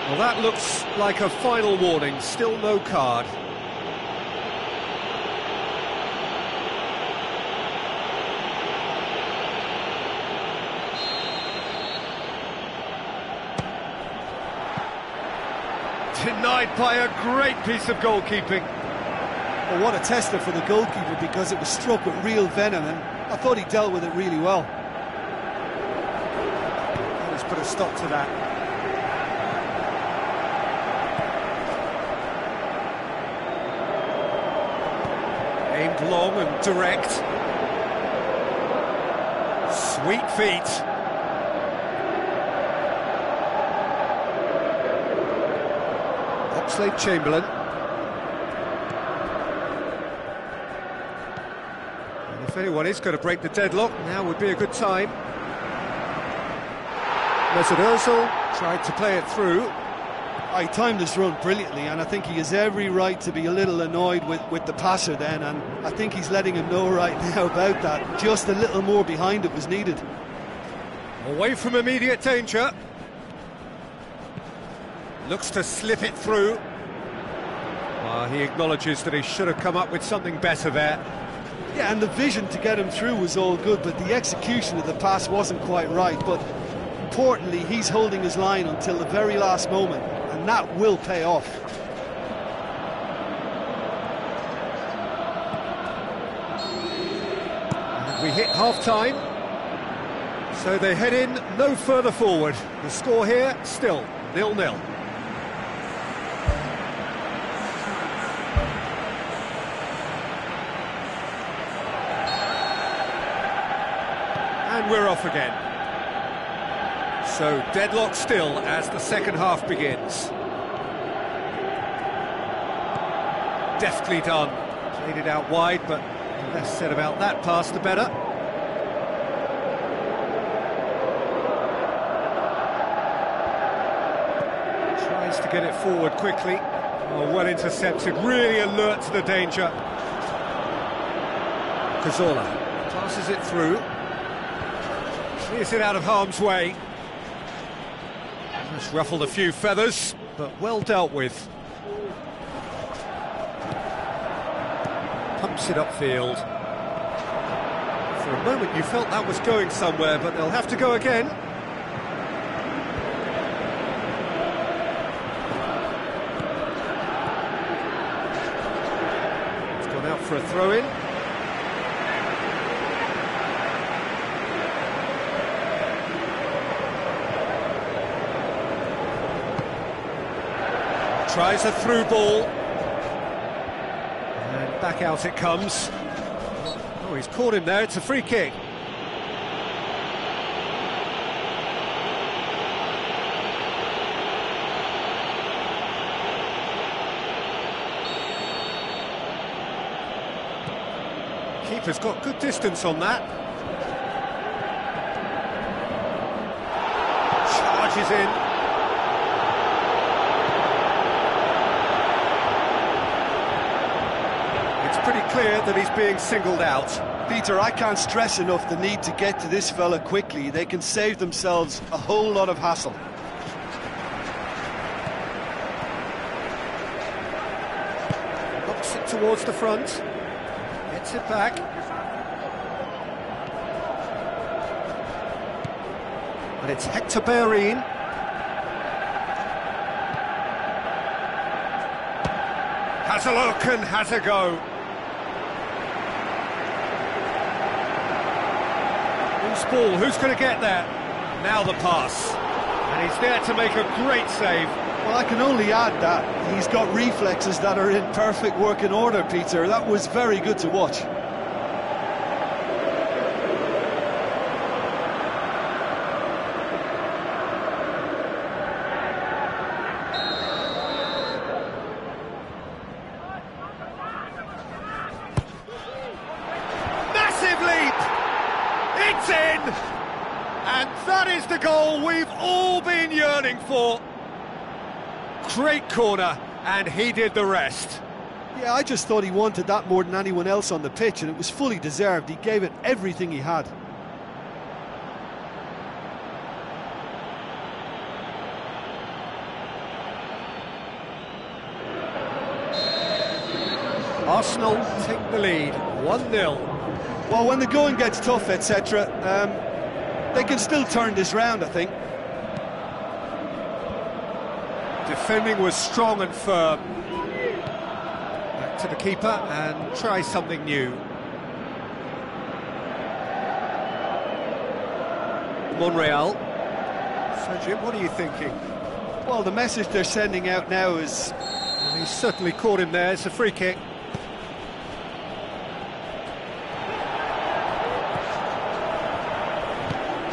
Well, that looks like a final warning, still no card. Denied by a great piece of goalkeeping. Well, what a tester for the goalkeeper, because it was struck with real venom, and I thought he dealt with it really well. Let's put a stop to that. Aimed long and direct. Sweet feet. Oxlade-Chamberlain. And if anyone is going to break the deadlock, now would be a good time. Mesut Ozil tried to play it through. I timed this run brilliantly, and I think he has every right to be a little annoyed with the passer then, and I think he's letting him know right now about that. Just a little more behind it was needed. Away from immediate danger. Looks to slip it through. Well, he acknowledges that he should have come up with something better there. Yeah, and the vision to get him through was all good, but the execution of the pass wasn't quite right. But importantly, he's holding his line until the very last moment, and that will pay off. And we hit half-time, so they head in no further forward. The score here, still 0-0. And we're off again. So deadlock still as the second half begins. Deftly done. Played it out wide, but the less said about that pass, the better. Tries to get it forward quickly. Oh, well intercepted, really alert to the danger. Cazorla passes it through. Clears it out of harm's way. Just ruffled a few feathers, but well dealt with. Pumps it upfield. For a moment you felt that was going somewhere, but they'll have to go again. It's gone out for a throw-in. Tries a through ball. And back out it comes. Oh, he's caught him there, it's a free kick. Keeper's got good distance on that. Charges in. Pretty clear that he's being singled out. Peter, I can't stress enough the need to get to this fella quickly. They can save themselves a whole lot of hassle. Knocks it towards the front. Gets it back. And it's Hector Bellerin. Has a look and has a go. Loose ball, who's going to get there? Now the pass. And he's there to make a great save. Well, I can only add that he's got reflexes that are in perfect working order, Peter. That was very good to watch. It's in! And that is the goal we've all been yearning for. Great corner, and he did the rest. Yeah, I just thought he wanted that more than anyone else on the pitch, and it was fully deserved. He gave it everything he had. Arsenal take the lead, 1-0. Well, when the going gets tough, etc., they can still turn this round, I think. Defending was strong and firm. Back to the keeper and try something new. Monreal. So, Jim, what are you thinking? Well, the message they're sending out now is... Well, he's certainly caught him there, it's a free kick.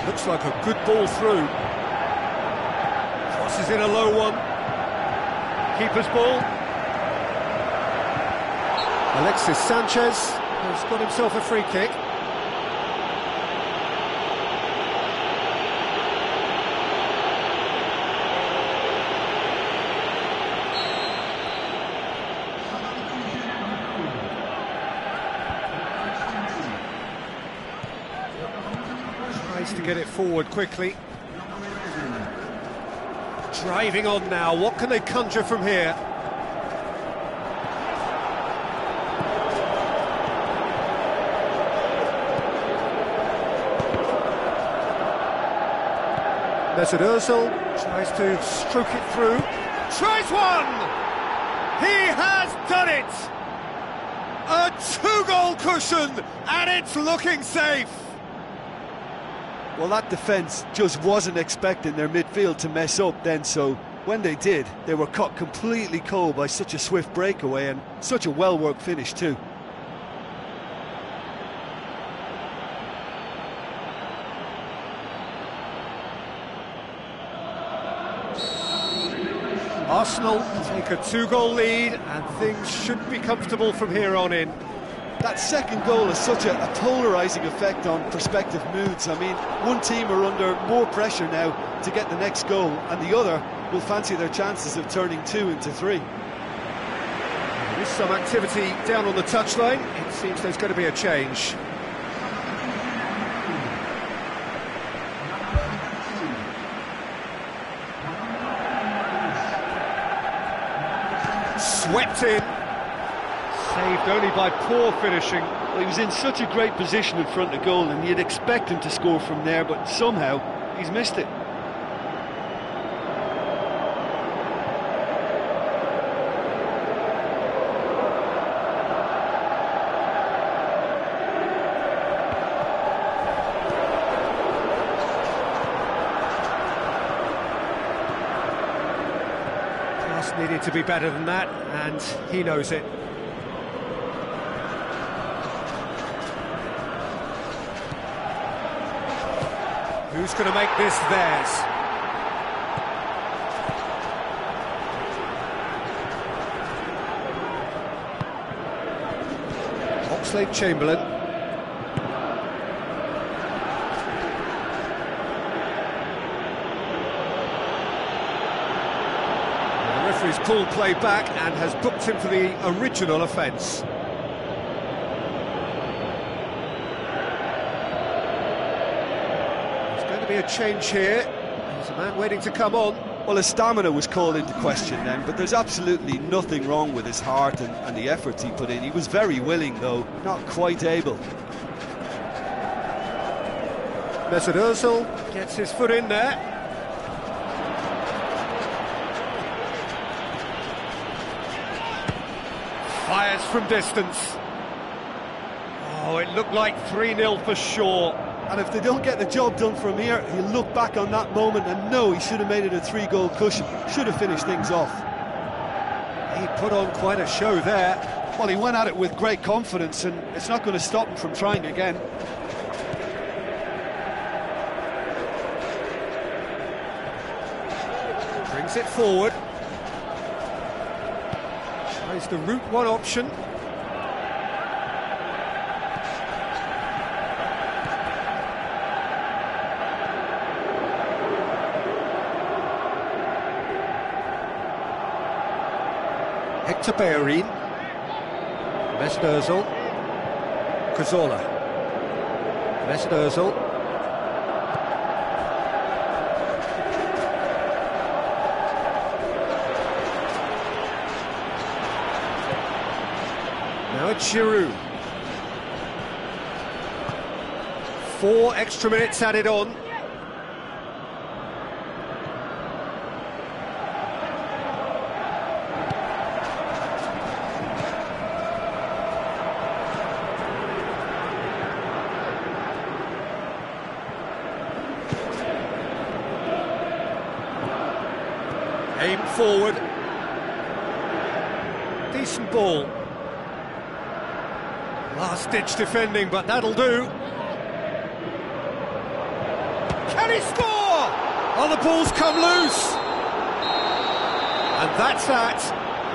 Looks like a good ball through. Crosses in a low one. Keeper's ball. Alexis Sanchez has got himself a free kick. To get it forward quickly. Driving on now, what can they conjure from here? Mesut Ozil tries to stroke it through. Tries one! He has done it! A two-goal cushion, and it's looking safe! Well, that defence just wasn't expecting their midfield to mess up then, so when they did, they were caught completely cold by such a swift breakaway and such a well-worked finish too. Arsenal take a 2-goal lead, and things should be comfortable from here on in. That second goal has such a polarising effect on prospective moods. I mean, one team are under more pressure now to get the next goal, and the other will fancy their chances of turning 2 into 3. There is some activity down on the touchline. It seems there's going to be a change. Swept in. Saved only by poor finishing. Well, he was in such a great position in front of goal, and you'd expect him to score from there, but somehow he's missed it. Pass needed to be better than that, and he knows it. Who's going to make this theirs? Oxlade-Chamberlain. The referee's called play back and has booked him for the original offence. Be a change here. There's a man waiting to come on. Well, his stamina was called into question then, but there's absolutely nothing wrong with his heart and the efforts he put in. He was very willing, though, not quite able. Mesut Ozil gets his foot in there. Fires from distance. Oh, it looked like 3-0 for sure. And if they don't get the job done from here, he'll look back on that moment and know he should have made it a 3-goal cushion, should have finished things off. He put on quite a show there. Well, he went at it with great confidence, and it's not going to stop him from trying again. Brings it forward. Tries the route one option. Hector Bellerin, Mesut Ozil, Cazorla, Mesut Ozil, now it's Giroud. 4 extra minutes added on. Aim forward. Decent ball. Last-ditch defending, but that'll do. Can he score? Oh, the ball's come loose. And that's that.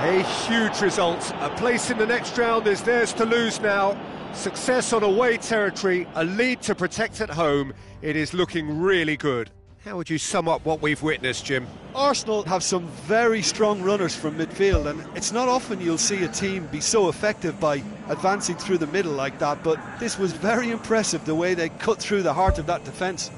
A huge result. A place in the next round is theirs to lose now. Success on away territory, a lead to protect at home. It is looking really good. How would you sum up what we've witnessed, Jim? Arsenal have some very strong runners from midfield, and it's not often you'll see a team be so effective by advancing through the middle like that, but this was very impressive, the way they cut through the heart of that defence.